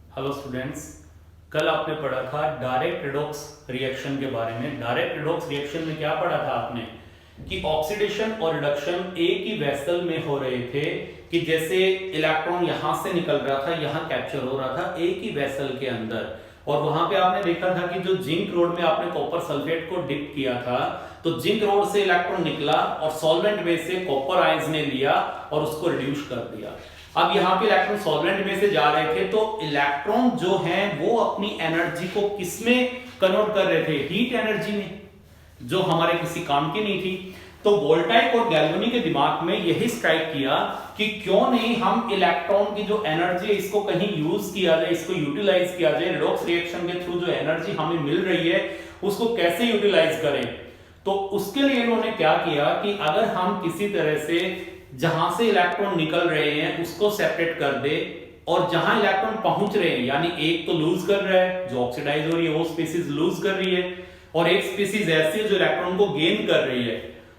Hello students, कल आपने पढ़ा था डायरेक्ट रिडॉक्स रिएक्शन के बारे में। डायरेक्ट रिडॉक्स रिएक्शन में क्या पढ़ा था आपने कि ऑक्सीडेशन और रिडक्शन एक ही वेसल में हो रहे थे, कि जैसे इलेक्ट्रॉन यहां से निकल रहा था, यहां कैप्चर हो रहा था एक ही वेसल के अंदर। और वहां पे आपने देखा था कि जो जिंक रोड में आपने कॉपर सल्फेट को डिप किया था, तो जिंक रोड से इलेक्ट्रॉन निकला और सॉल्वेंट में से कॉपर आयंस ने लिया और उसको रिड्यूस कर दिया। अब यहाँ पे इलेक्ट्रॉन सॉल्वेंट में से जा रहे थे, तो इलेक्ट्रॉन जो है वो अपनी एनर्जी को किसमें कन्वर्ट कर रहे थे? हीट एनर्जी में, जो हमारे किसी काम की नहीं थी। तो वोल्टाइक और गैल्वेनी के दिमाग में यही स्ट्राइक किया कि क्यों नहीं हम इलेक्ट्रॉन की जो एनर्जी है इसको कहीं यूज किया जाए, इसको यूटिलाइज किया जाए। रिडॉक्स रिएक्शन के थ्रू जो एनर्जी हमें मिल रही है उसको कैसे यूटिलाइज करें। तो उसके लिए इन्होंने क्या किया कि अगर हम किसी तरह से जहां से इलेक्ट्रॉन निकल रहे हैं उसको सेपरेट कर दे, और जहां इलेक्ट्रॉन पहुंच रहे हैं, यानी एक तो लूज कर रहा है, जो ऑक्सीडाइज हो रही है वो स्पीसीज लूज कर रही है, और एक स्पीसीज ऐसी है जो इलेक्ट्रॉन को गेन कर रही है।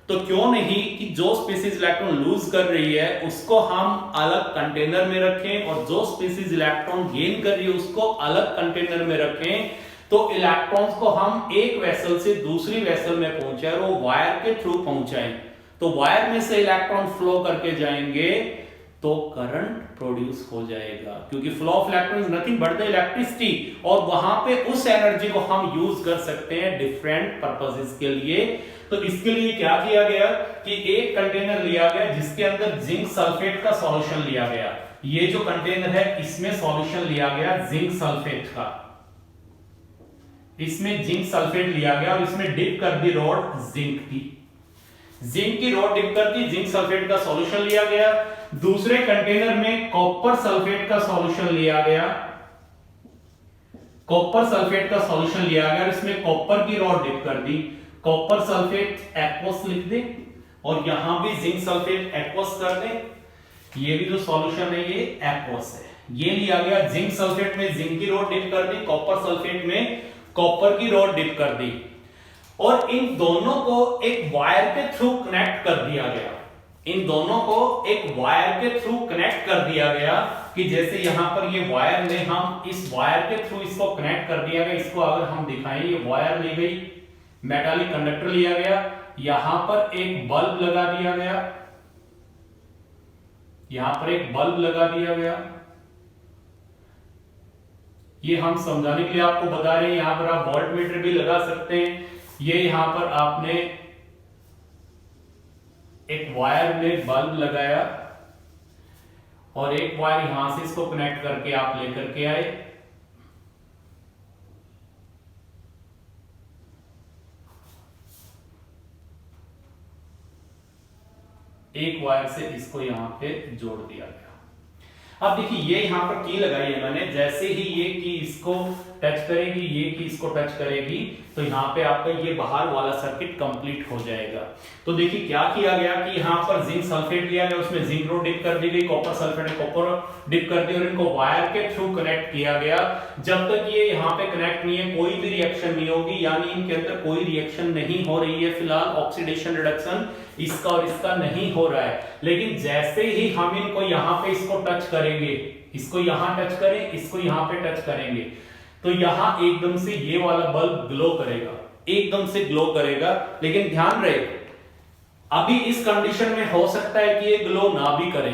तो क्यों नहीं कि जो स्पीसीज इलेक्ट्रॉन लूज कर रही है उसको हम अलग कंटेनर में रखें, और जो स्पीसीज इलेक्ट्रॉन गेन कर रही है उसको अलग कंटेनर में रखें। तो इलेक्ट्रॉन्स को हम एक वेसल से दूसरी वेसल में पहुंचाए और वो वायर के थ्रू पहुंचाएं। तो वायर में से इलेक्ट्रॉन फ्लो करके जाएंगे तो करंट प्रोड्यूस हो जाएगा, क्योंकि flow of electron is nothing but the electricity. और वहां पे उस एनर्जी को हम यूज कर सकते हैं डिफरेंट पर्पसेस के लिए। तो इसके लिए क्या किया गया कि एक कंटेनर लिया गया जिसके अंदर जिंक सल्फेट का सॉल्यूशन लिया गया। ये जो कंटेनर है इसमें सॉल्यूशन लिया गया जिंक सल्फेट का, इसमें जिंक सल्फेट लिया गया और इसमें डिप कर दी रॉड जिंक की रॉड डिप कर दी, जिंक सल्फेट का सॉल्यूशन लिया गया। दूसरे कंटेनर में कॉपर सल्फेट का सॉल्यूशन लिया गया, कॉपर सल्फेट का सॉल्यूशन लिया गया और इसमें कॉपर की रॉड डिप कर दी। कॉपर सल्फेट एक्वस लिख दे और यहां भी जिंक सल्फेट एक्वस कर दे। ये भी जो सॉल्यूशन है ये एक्वस है। ये लिया गया, जिंक सल्फेट में जिंक की रॉड डिप कर दी, कॉपर सल्फेट में कॉपर की रॉड डिप कर दी, और इन दोनों को एक वायर के थ्रू कनेक्ट कर दिया गया। इन दोनों को एक वायर के थ्रू कनेक्ट कर दिया गया, कि जैसे यहां पर ये वायर में हम इस वायर के थ्रू इसको कनेक्ट कर दिया गया। इसको अगर हम दिखाएं, ये वायर ली गई, मेटालिक कंडक्टर लिया गया, यहां पर एक बल्ब लगा दिया गया, यहां पर एक बल्ब लगा दिया गया। ये हम समझाने के लिए आपको बता रहे हैं, यहां पर आप वोल्ट मीटर भी लगा सकते हैं। ये यहां पर आपने एक वायर में बल्ब लगाया और एक वायर यहां से इसको कनेक्ट करके आप लेकर के आए। एक वायर से इसको यहां पे जोड़ दिया गया। अब देखिए ये यहां पर की लगाई है मैंने, जैसे ही ये की इसको टच करेगी, ये की इसको टच करेगी, तो यहां पे आपका ये बाहर वाला सर्किट कंप्लीट हो जाएगा। तो देखिए क्या किया गया कि यहां पर जिंक सल्फेट लिया गया, उसमें जिंक रोड डिप कर दी गई, कॉपर सल्फेट कॉपर डिप कर दी और इनको वायर के थ्रू कनेक्ट किया गया। जब तक ये यहां पे कनेक्ट नहीं है कोई भी रिएक्शन नहीं होगी, यानी इनके अंदर कोई रिएक्शन नहीं हो रही है। फिलहाल ऑक्सीडेशन रिडक्शन इसका और इसका नहीं हो रहा है। लेकिन जैसे ही हम इनको यहां पे इसको टच करेंगे, इसको यहां टच करें, इसको यहां पे टच करेंगे, तो यहां एकदम से ये वाला बल्ब ग्लो करेगा, एकदम से ग्लो करेगा। लेकिन ध्यान रहे, अभी इस कंडीशन में हो सकता है कि ये ग्लो ना भी करे,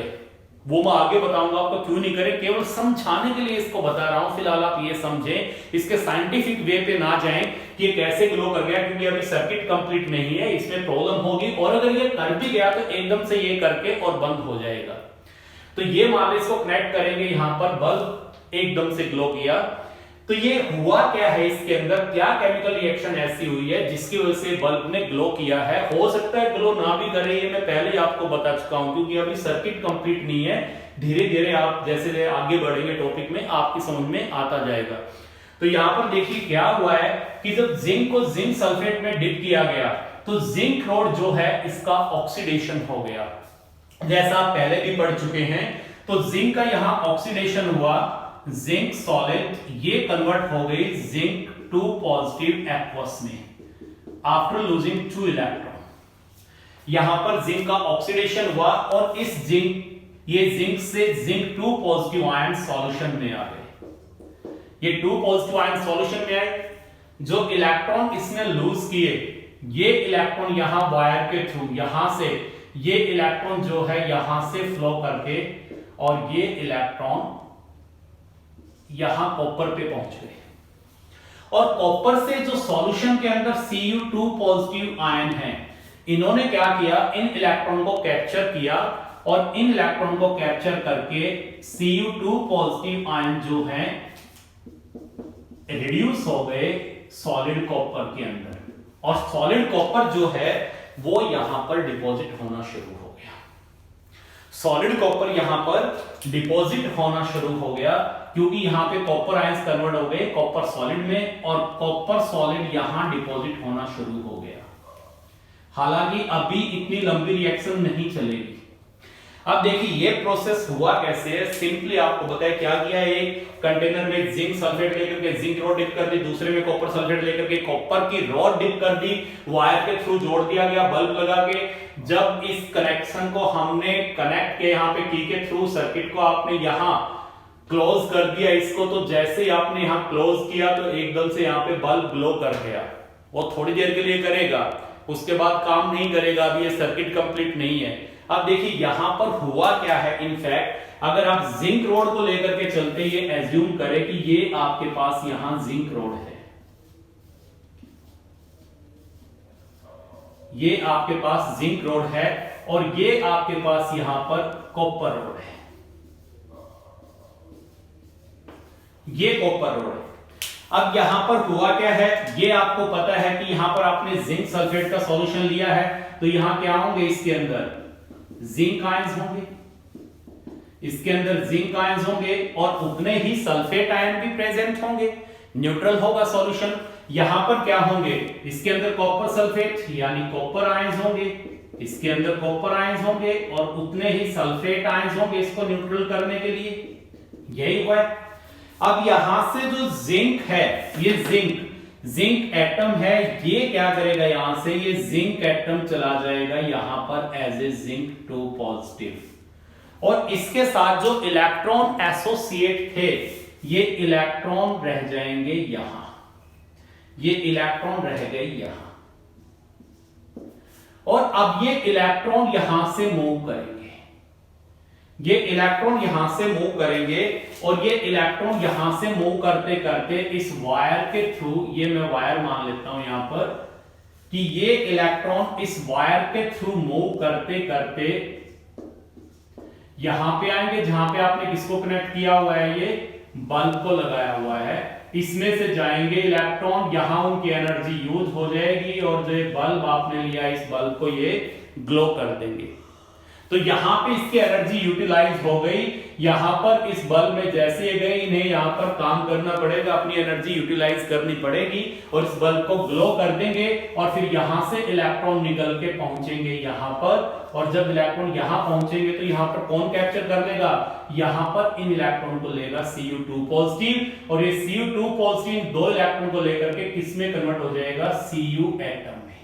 वो मैं आगे बताऊंगा आपको क्यों नहीं करे, केवल समझाने के लिए इसको बता रहा हूं। फिलहाल आप ये समझें, इसके साइंटिफिक वे पे ना जाएं कि ये कैसे ग्लो कर गया, क्योंकि अभी सर्किट कंप्लीट नहीं है, इसमें प्रॉब्लम होगी। और अगर ये कर भी गया तो एकदम से ये करके और बंद हो जाएगा। तो ये मान इसको कनेक्ट करेंगे, यहां पर बल्ब एकदम से ग्लो किया। तो ये हुआ क्या है, इसके अंदर क्या केमिकल रिएक्शन ऐसी हुई है जिसकी वजह से बल्ब ने ग्लो किया है। हो सकता है ग्लो ना भी करे, ये मैं पहले ही आपको बता चुका हूं, क्योंकि अभी सर्किट कंप्लीट नहीं है। धीरे धीरे आप जैसे आगे बढ़ेंगे टॉपिक में आपकी समझ में आता जाएगा। तो यहां पर देखिए क्या हुआ है कि जब जिंक को जिंक सल्फेट में डिप किया गया तो जिंक रोड जो है इसका ऑक्सीडेशन हो गया, जैसा आप पहले भी पढ़ चुके हैं। तो जिंक का यहां ऑक्सीडेशन हुआ, जिंक सॉलिड ये कन्वर्ट हो गई जिंक टू पॉजिटिव एक्वस में आफ्टर लूजिंग 2 इलेक्ट्रॉन। यहां पर जिंक का ऑक्सीडेशन हुआ और इस जिंक, ये जिंक से जिंक 2 पॉजिटिव आयन सॉल्यूशन में आ गए। ये 2 पॉजिटिव आयन सॉल्यूशन में आए, जो इलेक्ट्रॉन इसने लूज किए, ये इलेक्ट्रॉन यहां वायर के थ्रू यहां से ये इलेक्ट्रॉन जो है यहां से फ्लो करके और ये इलेक्ट्रॉन यहां कॉपर पे पहुंच गए और कॉपर से जो सॉल्यूशन के अंदर Cu2 पॉजिटिव आयन है, इन्होंने क्या किया, इन इलेक्ट्रॉन को कैप्चर किया और इन इलेक्ट्रॉन को कैप्चर करके Cu2 पॉजिटिव आयन जो है रिड्यूस हो गए सॉलिड कॉपर के अंदर और सॉलिड कॉपर जो है वो यहां पर डिपॉजिट होना शुरू हो गया। सॉलिड कॉपर यहां पर डिपॉजिट होना शुरू हो गया क्योंकि यहां पे कॉपर आयंस कन्वर्ट हो गए कॉपर सॉलिड में और कॉपर सॉलिड यहां डिपॉजिट होना शुरू हो गया। हालांकि अभी इतनी लंबी रिएक्शन नहीं चलेगी। अब देखिए ये प्रोसेस हुआ कैसे है, सिंपली आपको बताया क्या किया है, एक कंटेनर में जिंक सल्फेट लेकर के जिंक रॉड डिप कर दी, दूसरे में कॉपर सल्फेट लेकर के कॉपर की रॉड डिप कर दी, वायर के थ्रू जोड़ दिया गया बल्ब लगा के। जब इस कनेक्शन को हमने कनेक्ट किया यहाँ पे की के थ्रू, सर्किट को आपने यहाँ क्लोज कर दिया इसको, तो जैसे ही आपने यहाँ क्लोज किया तो एकदम से यहाँ पे बल्ब ग्लो कर गया। वो थोड़ी देर के लिए करेगा, उसके बाद काम नहीं करेगा, अभी ये सर्किट कंप्लीट नहीं है। अब देखिए यहां पर हुआ क्या है, इनफैक्ट अगर आप जिंक रोड को लेकर के चलते, ये एज्यूम करें कि ये आपके पास यहां जिंक रोड है, ये आपके पास जिंक रोड है और ये आपके पास यहां पर कॉपर रोड है, ये कॉपर रोड है। अब यहां पर हुआ क्या है, ये आपको पता है कि यहां पर आपने जिंक सल्फेट का सॉल्यूशन लिया है, तो यहां क्या होंगे, इसके अंदर जिंक आयंस होंगे, इसके अंदर जिंक आयंस होंगे और उतने ही सल्फेट आयन भी प्रेजेंट होंगे, न्यूट्रल होगा सॉल्यूशन। यहां पर क्या होंगे, इसके अंदर कॉपर सल्फेट यानी कॉपर आयंस होंगे, इसके अंदर कॉपर आयंस होंगे और उतने ही सल्फेट आयंस होंगे इसको न्यूट्रल करने के लिए। यही हुआ है। अब यहां से जो जिंक है, ये जिंक एटम है, ये क्या करेगा, यहां से ये जिंक एटम चला जाएगा यहां पर एज ए जिंक 2 पॉजिटिव और इसके साथ जो इलेक्ट्रॉन एसोसिएट थे, ये इलेक्ट्रॉन रह जाएंगे यहां, ये इलेक्ट्रॉन रह गए यहां और अब ये इलेक्ट्रॉन यहां से मूव करेंगे, ये इलेक्ट्रॉन यहां से मूव करेंगे और ये इलेक्ट्रॉन यहां से मूव करते करते इस वायर के थ्रू, ये मैं वायर मान लेता हूं यहां पर, कि ये इलेक्ट्रॉन इस वायर के थ्रू मूव करते करते यहां पे आएंगे जहां पे आपने किसको कनेक्ट किया हुआ है, ये बल्ब को लगाया हुआ है, इसमें से जाएंगे इलेक्ट्रॉन, यहां उनकी एनर्जी यूज हो जाएगी और जो बल्ब आपने लिया इस बल्ब को ये ग्लो कर देंगे। तो यहां पे इसकी एनर्जी यूटिलाइज हो गई, यहां पर इस बल्ब में जैसे ये गए, इन्हें यहां पर काम करना पड़ेगा, अपनी एनर्जी यूटिलाइज करनी पड़ेगी और इस बल्ब को ग्लो कर देंगे और फिर यहां से इलेक्ट्रॉन निकल के पहुंचेंगे यहां पर और जब इलेक्ट्रॉन यहां पहुंचेंगे तो यहां पर कौन कैप्चर कर लेगा, यहां पर इन इलेक्ट्रॉन को लेगा Cu2 पॉजिटिव और ये Cu2 पॉजिटिव 2 इलेक्ट्रॉन को लेकर के किस में कन्वर्ट हो जाएगा, Cu एटम में,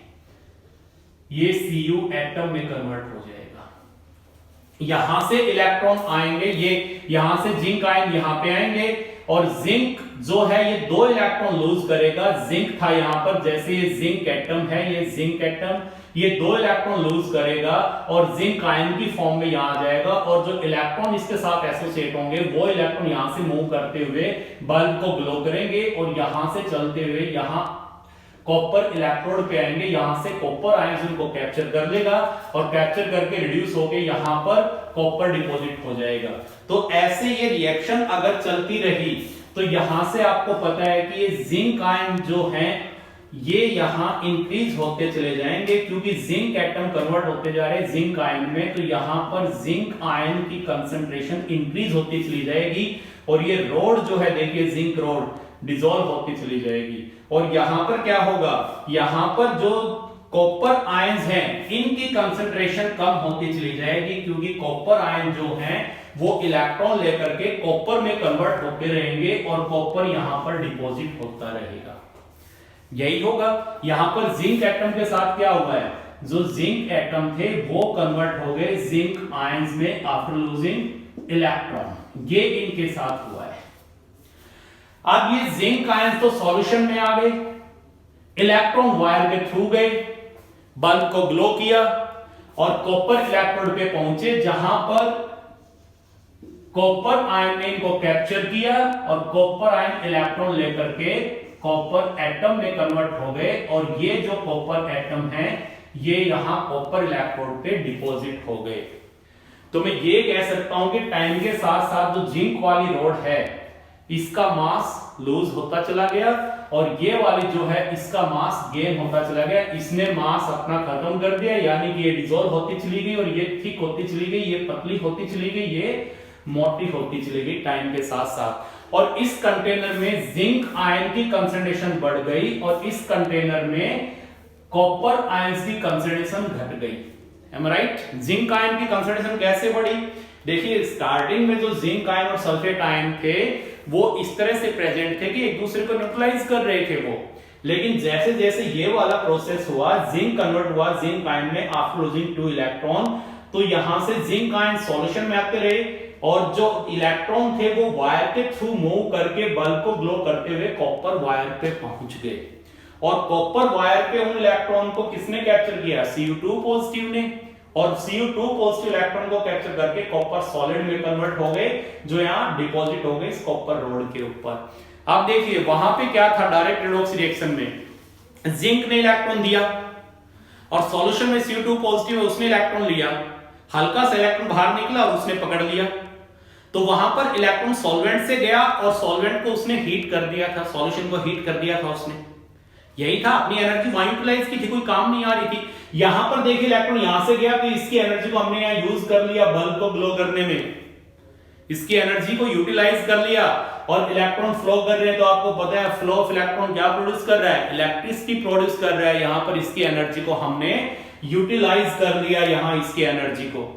ये Cu एटम में कन्वर्ट हो जाएगा। यहां से इलेक्ट्रॉन आएंगे, ये यहां से जिंक आयन यहां पे आएंगे और जिंक जो है ये 2 इलेक्ट्रॉन लूज करेगा, जिंक था यहां पर, जैसे ये जिंक एटम है, ये जिंक एटम, ये 2 इलेक्ट्रॉन लूज करेगा और जिंक आयन की फॉर्म में यहां आ जाएगा और जो इलेक्ट्रॉन इसके साथ एसोसिएट होंगे वो इलेक्ट्रॉन यहां से मूव करते हुए बल्ब को ग्लो करेंगे और यहां से चलते हुए यहां कॉपर इलेक्ट्रोड पे आएंगे, यहां से कॉपर आयंस उनको कैप्चर कर लेगा और कैप्चर करके रिड्यूस होके यहां पर कॉपर डिपॉजिट हो जाएगा। तो ऐसे ये रिएक्शन अगर चलती रही तो यहां से आपको पता है कि ये जिंक आयन जो हैं ये यहां इंक्रीज होते चले जाएंगे क्योंकि जिंक एटम कन्वर्ट होते जा रहे हैं जिंक आयन में, तो यहां पर जिंक आयन की कंसंट्रेशन इंक्रीज होती चली जाएगी और ये रोड जो है देखिए जिंक रोड डिसॉल्व होती चली जाएगी और यहां पर क्या होगा, यहां पर जो कॉपर आयंस हैं इनकी कंसंट्रेशन कम होती चली जाएगी क्योंकि कॉपर आयन जो हैं वो इलेक्ट्रॉन लेकर के कॉपर में कन्वर्ट होते रहेंगे और कॉपर यहां पर डिपॉजिट होता रहेगा। यही होगा यहां पर जिंक एटम के साथ क्या हुआ है, जो जिंक एटम थे वो कन्वर्ट हो गए जिंक आयंस में आफ्टर लूजिंग इलेक्ट्रॉन, ये इनके साथ हुआ है। अब ये जिंक आयन तो सॉल्यूशन में आ गए, इलेक्ट्रॉन वायर के थ्रू गए, बल्ब को ग्लो किया और कॉपर इलेक्ट्रोड पे पहुंचे, जहां पर कॉपर आयन ने इनको कैप्चर किया और कॉपर आयन इलेक्ट्रॉन लेकर के कॉपर एटम में कन्वर्ट हो गए और ये जो कॉपर एटम है ये यहां कॉपर इलेक्ट्रोड पे डिपॉजिट हो गए। तो मैं ये कह सकता हूं कि टाइम के साथ साथ जो जिंक वाली रॉड है इसका मास लूज होता चला गया और ये वाली जो है इसका मास गेन होता चला गया। इसने मास अपना खत्म कर दिया, यानी कि ये डिसॉल्व होती चली गई और ये थिक होती चली गई, ये पतली होती चली गई, ये मोटी होती चली गई टाइम के साथ साथ। और इस कंटेनर में जिंक आयन की कंसंट्रेशन बढ़ गई और इस कंटेनर में कॉपर आयंस की कंसंट्रेशन घट गई। Am I right? Zinc ion की कंसंट्रेशन कैसे बढ़ी? देखिए स्टार्टिंग में जो जिंक आयन और सल्फेट आयन थे वो इस तरह से प्रेजेंट थे कि एक दूसरे को न्यूट्रलाइज कर रहे थे वो, लेकिन जैसे जैसे ये वाला प्रोसेस हुआ, जिंक कन्वर्ट हुआ जिंक आयन में आफ्टर लूजिंग 2 इलेक्ट्रॉन, तो यहां से जिंक आयन सॉल्यूशन में आते रहे और जो इलेक्ट्रॉन थे वो वायर के थ्रू मूव करके बल्ब को ग्लो करते हुए कॉपर वायर पे पहुंच गए और कॉपर वायर पे उन इलेक्ट्रॉन को किसने कैप्चर किया? Cu2 पॉजिटिव ने, और Cu2 पॉजिटिव इलेक्ट्रॉन को कैप्चर करके कॉपर सॉलिड में कन्वर्ट हो गए जो यहां डिपॉजिट हो गए इस कॉपर रोड के ऊपर। अब देखिए वहां पे क्या था, डायरेक्ट रेडॉक्स रिएक्शन में जिंक ने इलेक्ट्रॉन दिया और सॉल्यूशन में Cu2 पॉजिटिव है उसने इलेक्ट्रॉन लिया, हल्का सा इलेक्ट्रॉन बाहर निकला और उसने पकड़ लिया, तो वहां पर इलेक्ट्रॉन सॉल्वेंट से गया और सॉल्वेंट को उसने हीट कर दिया था, सॉल्यूशन को हीट कर दिया था उसने, यही था, अपनी एनर्जी वहां यूटिलाइज की थी, कोई काम नहीं आ रही थी। यहां पर देखिए इलेक्ट्रॉन यहां से गया तो इसकी एनर्जी को हमने यहां यूज कर लिया बल्ब को ग्लो करने में, इसकी एनर्जी को यूटिलाइज कर लिया और इलेक्ट्रॉन फ्लो कर रहे हैं, तो आपको पता है फ्लो ऑफ इलेक्ट्रॉन क्या प्रोड्यूस कर रहा है? इलेक्ट्रिसिटी प्रोड्यूस कर रहा है। यहां पर इसकी एनर्जी को हमने यूटिलाइज कर लिया यहां इसकी एनर्जी को,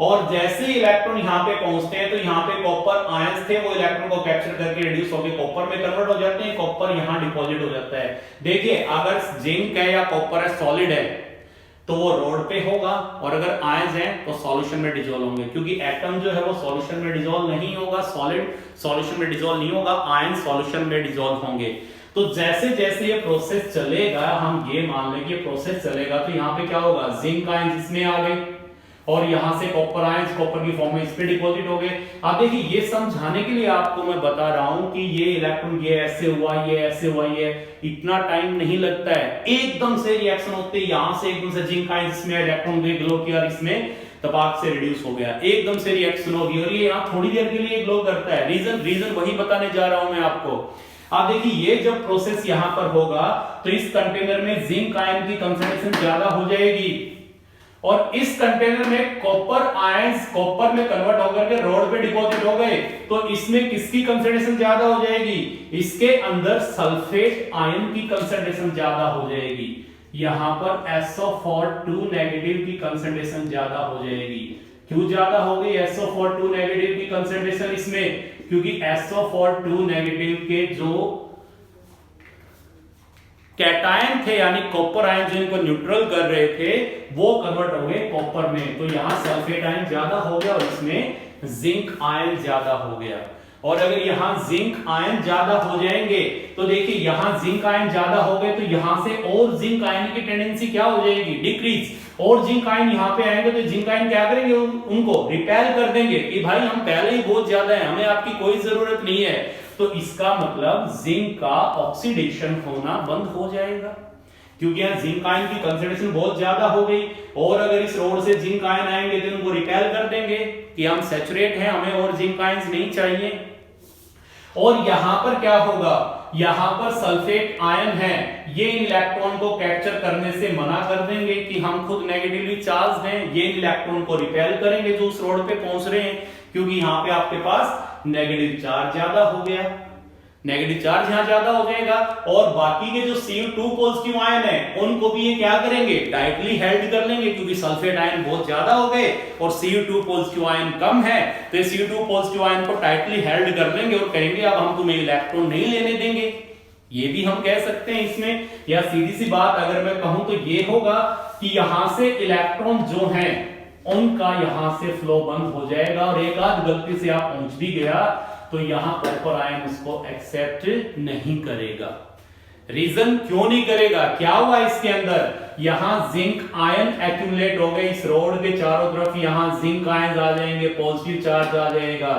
और जैसे ही इलेक्ट्रॉन यहां पे पहुंचते हैं तो यहां पे कॉपर आयंस थे वो इलेक्ट्रॉन को कैप्चर करके रिड्यूस होकर कॉपर में कन्वर्ट हो जाते हैं, कॉपर यहां डिपॉजिट हो जाता है। देखिए अगर जिंक है या कॉपर है सॉलिड है तो वो रोड पे होगा और अगर आयंस हैं तो सॉल्यूशन में डिसॉल्व होंगे, क्योंकि एटम जो है वो सॉल्यूशन में डिसॉल्व नहीं होगा, सॉलिड सॉल्यूशन में डिसॉल्व नहीं होगा, आयन सॉल्यूशन में डिसॉल्व होंगे। तो जैसे जैसे ये प्रोसेस चलेगा, हम ये मान लें कि ये प्रोसेस चलेगा तो यहाँ पे क्या होगा, जिंक आयंस इसमें आ गए और यहां से कॉपर आयंस कॉपर की फॉर्म में इस पे डिपॉजिट हो गए। अब देखिए ये समझाने के लिए आपको मैं बता रहा हूं कि ये इलेक्ट्रॉन ये ऐसे हुआ, ये ऐसे हुआ, ये इतना टाइम नहीं लगता है, एकदम से रिएक्शन होते हैं, यहां से एकदम से जिंक आयंस इसमें इलेक्ट्रॉन ने ग्लो किया और इसमें तपाक से रिड्यूस हो गया, एकदम से रिएक्शन होगी और ये यहां थोड़ी देर के लिए ग्लो करता है। रीजन वही बताने जा रहा हूं मैं आपको। आप देखिए ये जब प्रोसेस यहां पर होगा तो इस कंटेनर में जिंक आयन की कंसंट्रेशन ज्यादा हो जाएगी और इस कंटेनर में कॉपर आयंस कॉपर में कन्वर्ट होकर के रोड पे डिपॉजिट हो गए, तो इसमें किसकी कंसंट्रेशन ज्यादा हो जाएगी? इसके अंदर सल्फेट आयन की कंसंट्रेशन ज्यादा हो जाएगी, यहां पर SO4 नेगेटिव की कंसंट्रेशन ज्यादा हो जाएगी। क्यों ज्यादा हो गई SO4 नेगेटिव की कंसंट्रेशन इसमें? क्योंकि SO4 नेगेटिव के जो कैटायन थे यानी कॉपर आयन जो इनको न्यूट्रल कर रहे थे वो कन्वर्ट हो गए कॉपर में, तो यहां सल्फेट आयन ज्यादा हो गया और इसमें जिंक आयन ज्यादा हो गया। और अगर यहां जिंक आयन ज्यादा हो जाएंगे तो देखिए यहां जिंक आयन ज्यादा हो गए तो यहां से और जिंक आयन की टेंडेंसी क्या हो जाएगी? डिक्रीज। और जिंक आयन यहां पे आएंगे तो जिंक आयन क्या करेंगे? उनको रिपेल कर देंगे कि भाई हम पहले ही बहुत ज्यादा है, हमें आपकी कोई जरूरत नहीं है। तो इसका मतलब जिंक का ऑक्सीडेशन होना बंद हो जाएगा क्योंकि यहां जिंक आयन की कंसंट्रेशन बहुत ज्यादा हो गई और अगर इस रोड से जिंक आयन आएंगे तो उनको रिपेल कर देंगे कि हम सैचुरेट हैं, हमें और जिंक आयंस नहीं चाहिए। और यहां पर क्या होगा? यहां पर सल्फेट आयन है, ये इलेक्ट्रॉन को कैप्चर करने से मना कर देंगे कि हम खुद नेगेटिवली चार्ज हैं, ये इलेक्ट्रॉन को रिपेल करेंगे जो उस रोड पे पहुंच रहे हैं, क्योंकि यहां पे आपके पास नेगेटिव चार्ज ज्यादा हो गया, नेगेटिव चार्ज यहां ज्यादा हो जाएगा। और बाकी के जो Cu2 पॉजिटिव आयन है उनको भी ये क्या करेंगे? टाइटली हेल्ड कर लेंगे, क्योंकि सल्फेट आयन बहुत ज्यादा हो गए और Cu2 पॉजिटिव आयन कम है, तो Cu2 पॉजिटिव आयन को टाइटली हेल्ड कर लेंगे और कहेंगे अब हम तुम्हें इलेक्ट्रॉन नहीं लेने देंगे। ये भी हम कह सकते हैं इसमें, या सीधी सी बात अगर मैं कहूं तो ये होगा कि यहां से इलेक्ट्रॉन जो हैं उनका यहां से फ्लो बंद हो जाएगा और एक आध गलती से आप पहुंच भी गया तो यहां कॉपर आयन उसको एक्सेप्ट नहीं करेगा। रीजन क्यों नहीं करेगा, क्या हुआ इसके अंदर, यहां जिंक आयन एक्यूमुलेट हो गए, इस रोड के चारों तरफ यहां जिंक आयन आ जाएंगे, पॉजिटिव चार्ज आ जाएगा,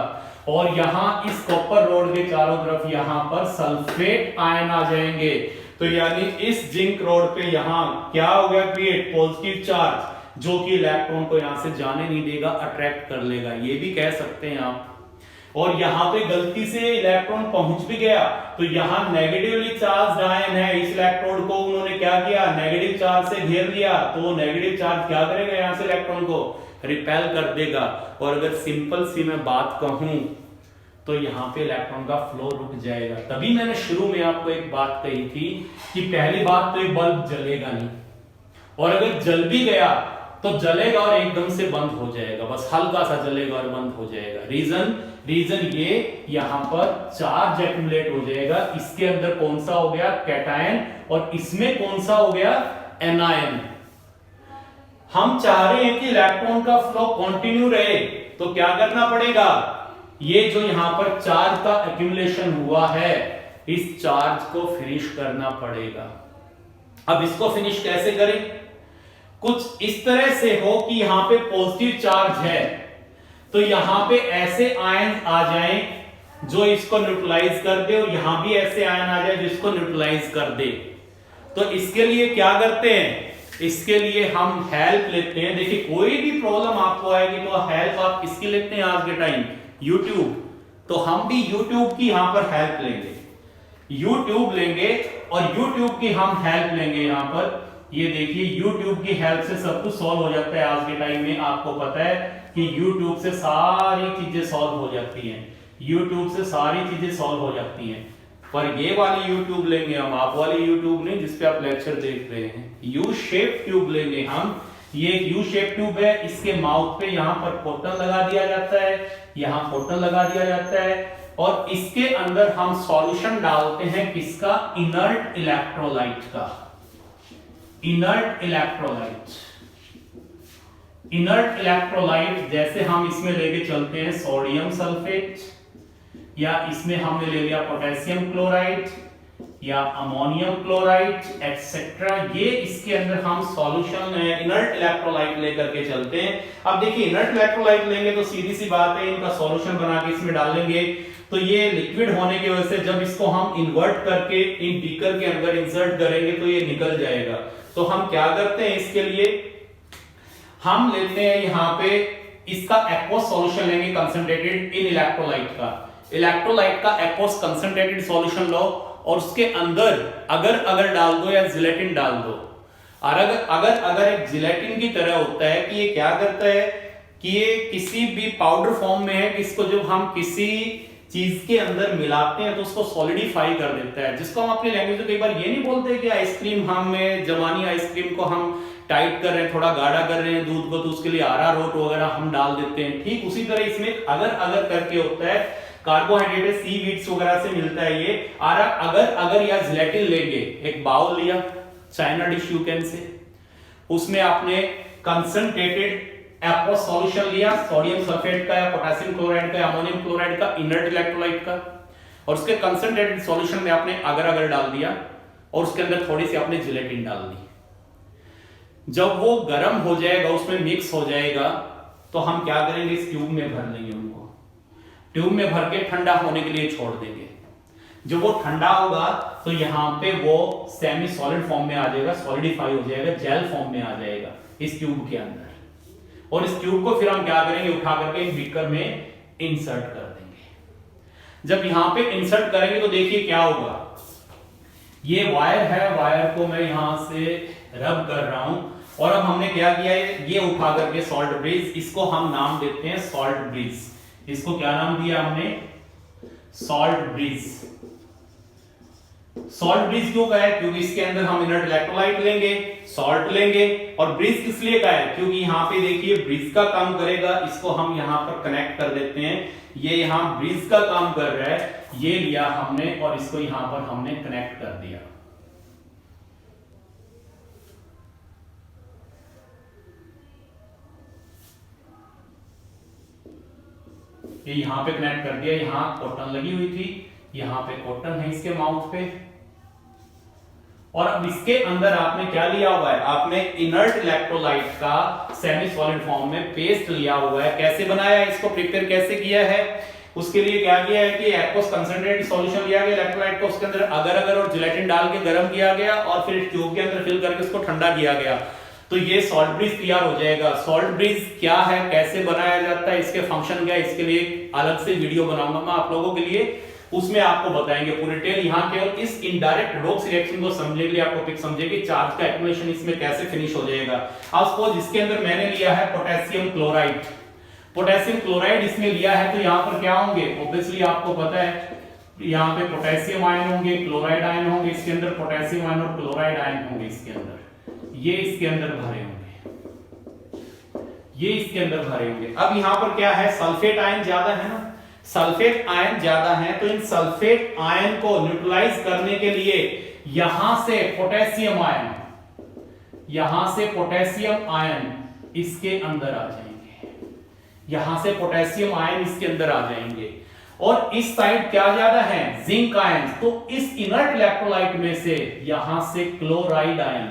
और यहां इस कॉपर रोड के चारों तरफ यहां पर सल्फेट आयन आ जाएंगे। तो यानी इस जिंक रोड पे यहां क्या हो गया, क्रिएट पॉजिटिव चार्ज, जो कि इलेक्ट्रॉन को यहां से जाने नहीं देगा, अट्रैक्ट कर लेगा, ये भी कह सकते हैं आप। और यहां पे गलती से इलेक्ट्रॉन पहुंच भी गया तो यहां नेगेटिवली चार्ज आयन है, इस इलेक्ट्रोड को उन्होंने क्या किया, नेगेटिव चार्ज से घेर लिया, तो नेगेटिव चार्ज क्या करेगा, यहां से इलेक्ट्रॉन को रिपेल कर देगा। और अगर सिंपल सी मैं बात कहूं तो यहां पे इलेक्ट्रॉन का फ्लो रुक जाएगा। तभी मैंने शुरू में आपको एक बात कही थी कि पहली बात तो ये बल्ब जलेगा नहीं, और अगर जल भी गया तो जलेगा और एकदम से बंद हो जाएगा, बस हल्का सा जलेगा और बंद हो जाएगा। रीजन ये यहां पर चार्ज एक्यूमुलेट हो जाएगा, इसके अंदर कौन सा हो गया, कैटायन, और इसमें कौन सा हो गया, एनायन। हम चाह रहे हैं कि इलेक्ट्रॉन का फ्लो कंटिन्यू रहे, तो क्या करना पड़ेगा, ये जो यहां पर चार्ज का एक्यूमुलेशन हुआ है, इस चार्ज को फिनिश करना पड़ेगा। अब इसको फिनिश कैसे करें, कुछ इस तरह से हो कि यहां पे पॉजिटिव चार्ज है, तो यहां पे ऐसे आयन आ जाएं जो इसको न्यूट्रलाइज कर दे, और यहां भी ऐसे आयन आ जाए जो इसको न्यूट्रलाइज कर दे। तो इसके लिए क्या करते हैं, इसके लिए हम हेल्प लेते हैं। देखिए कोई भी प्रॉब्लम आपको आएगी तो हेल्प आप किसकी लेते हैं आज के टाइम, यूट्यूब। तो हम भी यूट्यूब की यहां पर हेल्प लेंगे, यूट्यूब लेंगे, और यूट्यूब की हम हेल्प लेंगे यहां पर। ये देखिए यूट्यूब की हेल्प से सब कुछ सॉल्व हो जाता है आज के टाइम में। आपको पता है कि यूट्यूब से सारी चीजें सॉल्व हो जाती हैं, यूट्यूब से सारी चीजें सॉल्व हो जाती हैं। पर ये वाली यूट्यूब लेंगे हम, आप वाली यूट्यूब नहीं जिसपे आप लेक्चर देख रहे हैं, यू शेप ट्यूब लेंगे हम। ये एक यू शेप ट्यूब है, इसके माउथ पे यहां पर कॉटन लगा दिया जाता है, यहां कॉटन लगा दिया जाता है, और इसके अंदर हम सॉल्यूशन डालते हैं किसका, इनर्ट इलेक्ट्रोलाइट का। इनर्ट इलेक्ट्रोलाइट, इनर्ट इलेक्ट्रोलाइट जैसे हम इसमें लेके चलते हैं सोडियम सल्फेट, या इसमें हमने ले लिया पोटेशियम क्लोराइड या अमोनियम क्लोराइड एक्सेट्रा, ये इसके अंदर हम सॉल्यूशन इनर्ट इलेक्ट्रोलाइट लेकर के चलते हैं। अब देखिए इनर्ट इलेक्ट्रोलाइट लेंगे तो सीधी सी बात है, इनका सॉल्यूशन बना के इसमें डालेंगे, तो ये लिक्विड होने की वजह से जब इसको हम इन्वर्ट करके इन बीकर के अंदर इंसर्ट करेंगे तो ये निकल जाएगा। तो हम क्या करते हैं, इसके लिए हम लेते हैं यहां पे इसका एक्वस सॉल्यूशन लेंगे कंसंट्रेटेड इन इलेक्ट्रोलाइट का। इलेक्ट्रोलाइट का एक्वस कंसंट्रेटेड सॉल्यूशन लो, और उसके अंदर अगर डाल दो या जिलेटिन डाल दो। और अगर एक जिलेटिन की तरह होता है कि ये क्या करता है कि ये किसी भी पाउडर फॉर्म में है, इसको जब हम किसी चीज के अंदर मिलाते हैं तो उसको सॉलिडिफाई कर देता है, जिसको हम अपनी लैंग्वेज में कई बार ये नहीं बोलते कि आइसक्रीम हमें जवानी आइसक्रीम को हम टाइट कर रहे हैं, थोड़ा गाढ़ा कर रहे हैं दूध को, तो उसके लिए अरारोट वगैरह हम डाल देते हैं। ठीक उसी तरह इसमें अगर करके होता है, कार्बोहाइड्रेट सीवीड्स वगैरह से मिलता है ये। और अगर या जिलेटिन लेंगे, एक बाउल लिया, China dish you can say, उसमें आपने कंसंट्रेटेड एक्वस सॉल्यूशन लिया सोडियम सल्फेट का या पोटेशियम क्लोराइड का या अमोनियम क्लोराइड का, इनर्ट इलेक्ट्रोलाइट का, और उसके कंसंट्रेटेड सॉल्यूशन में आपने अगर डाल दिया, और उसके अंदर थोड़ी सी आपने जिलेटिन डाल दी। जब वो गर्म हो जाएगा, उसमें मिक्स हो जाएगा, तो हम क्या करेंगे, इस ट्यूब में भर लेंगे, उनको ट्यूब में भर के ठंडा होने के लिए छोड़ देंगे। जब वो ठंडा होगा तो यहां पे वो सेमी सॉलिड फॉर्म में आ जाएगा, सॉलिडिफाई हो जाएगा, जेल फॉर्म में आ जाएगा इस ट्यूब के अंदर। और इस ट्यूब को फिर हम क्या करेंगे, उठा करके एक बीकर में इंसर्ट कर देंगे। जब यहां पे इंसर्ट करेंगे तो देखिए क्या होगा, ये वायर है, वायर को मैं यहां से रब कर रहा हूं, और अब हमने क्या किया है, ये उठा करके सॉल्ट ब्रिज, इसको हम नाम देते हैं सॉल्ट ब्रिज। इसको क्या नाम दिया हमने, सॉल्ट ब्रिज। सॉल्ट ब्रिज क्यों का है, क्योंकि इसके अंदर हम इनर्ट इलेक्ट्रोलाइट लेंगे, सॉल्ट लेंगे, और ब्रिज किस लिए का है, क्योंकि यहां पे देखिए ब्रिज का काम करेगा, इसको हम यहां पर कनेक्ट कर देते हैं, ये यहां ब्रिज का काम कर रहा है, ये लिया हमने और इसको यहां पर हमने कनेक्ट कर दिया। ये यहाँ पे कनेक्ट कर दिया, यहाँ कॉटन लगी हुई थी, यहाँ पे कॉटन है इसके माउथ पे। और अब इसके अंदर आपने क्या लिया हुआ है, आपने इनर्ट इलेक्ट्रोलाइट का सेमी सॉलिड फॉर्म में पेस्ट लिया हुआ है। कैसे बनाया है, इसको प्रिपेयर कैसे किया है, उसके लिए क्या किया है कि एक्वस कंसंट्रेटेड सॉल्यूशन लिया गया इलेक्ट्रोलाइट को, उसके अंदर अगर और जिलेटिन डाल के गर्म किया गया और फिर ट्यूब के अंदर फिल करके उसको ठंडा किया गया, तो ये सॉल्ट ब्रिज तैयार हो जाएगा। सॉल्ट ब्रिज क्या है, कैसे बनाया जाता है, इसके फंक्शन क्या है, इसके लिए अलग से वीडियो बनाऊंगा मैं आप लोगों के लिए, उसमें आपको बताएंगे पूरी डिटेल। यहाँ केवल इस इनडायरेक्ट रेडॉक्स रिएक्शन को समझने के लिए आपको पिक समझे कि चार्ज का एक्युमुलेशन इसमें कैसे फिनिश हो जाएगा। अब सपोज इसके अंदर मैंने लिया है पोटेशियम क्लोराइड, पोटेशियम क्लोराइड इसमें लिया है, तो यहाँ पर क्या होंगे, ऑब्वियसली आपको पता है यहाँ पे पोटेशियम आयन होंगे, क्लोराइड आयन होंगे, इसके अंदर पोटेशियम आयन और क्लोराइड आयन होंगे, इसके अंदर ये इसके अंदर भरे होंगे, ये इसके अंदर भरे होंगे। अब यहाँ पर क्या है, सल्फेट आयन ज्यादा है ना, सल्फेट आयन ज्यादा है, तो इन सल्फेट आयन को न्यूट्रलाइज करने के लिए यहां से पोटेशियम आयन, यहां से पोटेशियम आयन इसके अंदर आ जाएंगे, यहां से पोटेशियम आयन इसके अंदर आ जाएंगे। और इस साइड क्या ज्यादा है, जिंक आयन, तो इस इनर्ट इलेक्ट्रोलाइट में से यहां से क्लोराइड आयन,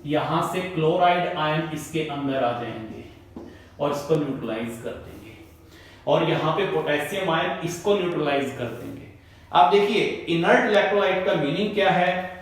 यहां से क्लोराइड आयन इसके अंदर आ जाएंगे और इसको न्यूट्रलाइज कर देंगे। और यहां पे पोटेशियम आयन इसको न्यूट्रलाइज कर देंगे। आप देखिए इनर्ट इलेक्ट्रोलाइट का मीनिंग क्या है,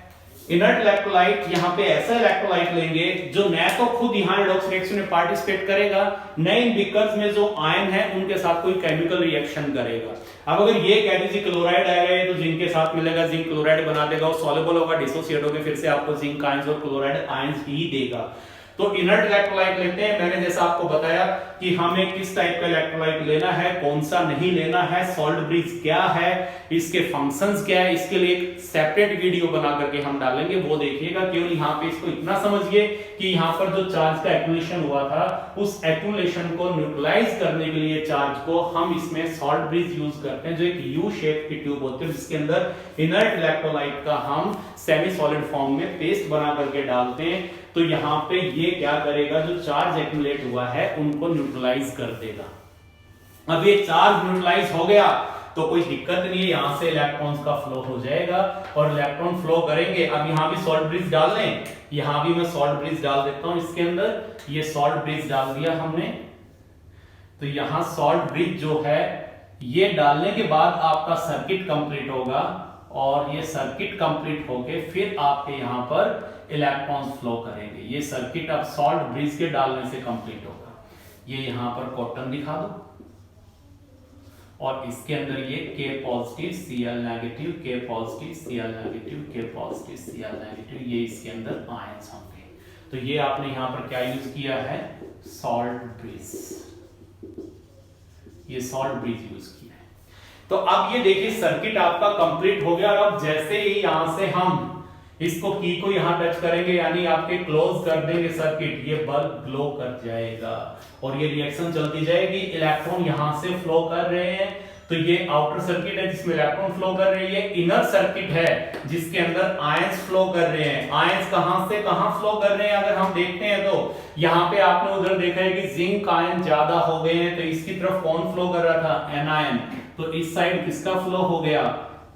इनर्ट इलेक्ट्रोलाइट यहां पे ऐसा इलेक्ट्रोलाइट लेंगे जो न तो खुद यहां रेडॉक्स रिएक्शन में पार्टिसिपेट करेगा, न इन बीकर्स में जो आयन है उनके साथ कोई केमिकल रिएक्शन करेगा। अब अगर ये कह दीजिए क्लोराइड आएगा ये तो जिंक के साथ मिलेगा, जिंक क्लोराइड बना देगा, वो सॉल्युबल होगा, डिसोसिएट होकर फिर से आपको जिंक आयंस और क्लोराइड आयंस ही देगा। तो इनर्ट इलेक्ट्रोलाइट लेते हैं, मैंने जैसा आपको बताया कि हमें किस टाइप का इलेक्ट्रोलाइट लेना है, कौन सा नहीं लेना है, सॉल्ट ब्रिज क्या है, इसके फंक्शंस क्या है, इसके लिए एक सेपरेट वीडियो बना करके हम डालेंगे, वो देखिएगा। केवल यहाँ पे इसको इतना समझिए कि यहाँ पर जो चार्ज का एक्युमुलेशन हुआ था उस एक्युमुलेशन को न्यूट्रलाइज करने के लिए चार्ज को हम इसमें सॉल्ट ब्रिज यूज करते हैं, जो एक यू शेप की ट्यूब होती है जिसके अंदर इनर्ट इलेक्ट्रोलाइट का हम सेमी सॉलिड फॉर्म में पेस्ट बना करके डालते हैं। तो यहाँ पे ये क्या करेगा, जो चार्ज एक्युमुलेट हुआ है उनको न्यूट्रलाइज कर देगा। अब ये चार्ज न्यूट्रलाइज हो गया तो कोई दिक्कत नहीं है, यहां से इलेक्ट्रॉन्स का फ्लो हो जाएगा और इलेक्ट्रॉन फ्लो करेंगे। अब यहां भी सॉल्ट ब्रिज डाल लें, यहां भी मैं सॉल्ट ब्रिज डाल देता हूं इसके अंदर, ये सॉल्ट ब्रिज डाल दिया हमने। तो यहां सॉल्ट ब्रिज जो है ये डालने के बाद आपका सर्किट कंप्लीट होगा और ये सर्किट कंप्लीट होके फिर आपके यहां पर इलेक्ट्रॉन्स फ्लो करेंगे। ये सर्किट अब सॉल्ट ब्रिज के डालने से कंप्लीट होगा। ये यहां पर कॉटन दिखा दो और इसके अंदर ये K positive Cl negative, K positive Cl negative, K positive Cl negative, ये इसके अंदर आयंस होंगे। तो ये आपने यहां पर क्या यूज किया है, सॉल्ट ब्रिज, ये सॉल्ट ब्रिज यूज किया है। तो अब ये देखिए सर्किट आपका कंप्लीट हो गया और अब जैसे ही यहां से हम इसको की को यहां टच करेंगे यानी आपके क्लोज कर देंगे सर्किट, ये बल्ब ग्लो कर जाएगा और ये रिएक्शन चलती जाएगी। इलेक्ट्रॉन यहां से फ्लो कर रहे हैं, तो ये आउटर सर्किट है जिसमें इलेक्ट्रॉन फ्लो कर रहे हैं, ये इनर सर्किट है जिसके अंदर आयंस फ्लो कर रहे हैं। आयंस कहां से कहां फ्लो कर रहे हैं अगर हम देखते हैं तो यहां पे आपने उधर देखा है कि जिंक आयन ज्यादा हो गए हैं, तो इसकी तरफ कौन फ्लो कर रहा था, एन आयन, तो इस साइड किसका फ्लो हो गया,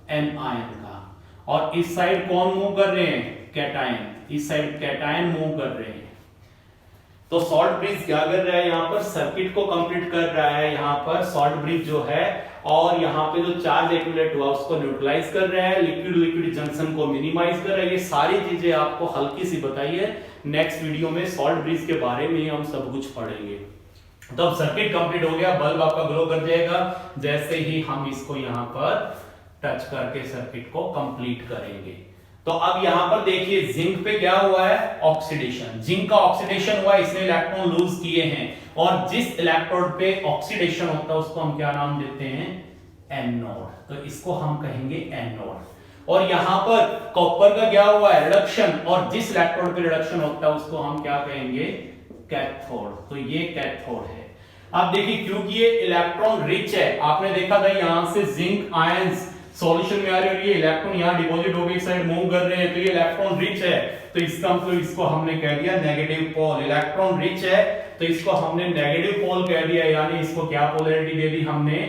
एन आयन का। और इस साइड कौन मूव कर रहे हैं, कैटायन, इस साइड कैटायन मूव कर रहे हैं। तो सॉल्ट ब्रिज क्या कर रहा है, यहाँ पर सर्किट को कंप्लीट कर रहा है, यहाँ पर सॉल्ट ब्रिज जो है, और यहाँ पे जो चार्ज एक्युमुलेट हुआ उसको न्यूट्रलाइज कर रहा है, लिक्विड लिक्विड जंक्शन को मिनिमाइज कर रहा है। ये सारी चीजें आपको हल्की सी बताई है, नेक्स्ट वीडियो में सॉल्ट ब्रिज के बारे में हम सब कुछ पढ़ेंगे। तो अब सर्किट कंप्लीट हो गया, बल्ब आपका ग्लो कर जाएगा जैसे ही हम इसको यहाँ पर टच करके सर्किट को कंप्लीट करेंगे। तो अब यहां पर देखिए जिंक पे क्या हुआ है, ऑक्सीडेशन, जिंक का ऑक्सीडेशन हुआ, इसने इलेक्ट्रॉन लूज किए हैं और जिस इलेक्ट्रोड पे ऑक्सीडेशन होता है उसको हम क्या नाम देते हैं, एनोड, तो इसको हम कहेंगे एनोड। और यहां पर कॉपर का क्या हुआ है, रिडक्शन, और जिस इलेक्ट्रोड पे रिडक्शन होता है उसको हम क्या कहेंगे, कैथोड, तो ये कैथोड है। अब देखिए क्योंकि ये इलेक्ट्रॉन रिच है, आपने देखा था यहां से जिंक आयंस सॉल्यूशन में आ रहे हैं, ये इलेक्ट्रॉन यहां डिपॉजिट हो गए, साइड मूव कर रहे हैं, तो ये इलेक्ट्रॉन रिच है, तो इसका मतलब इसको हमने कह दिया नेगेटिव पोल। इलेक्ट्रॉन रिच है तो इसको हमने नेगेटिव पोल कह दिया, यानी इसको क्या पोलैरिटी दे दी हमने,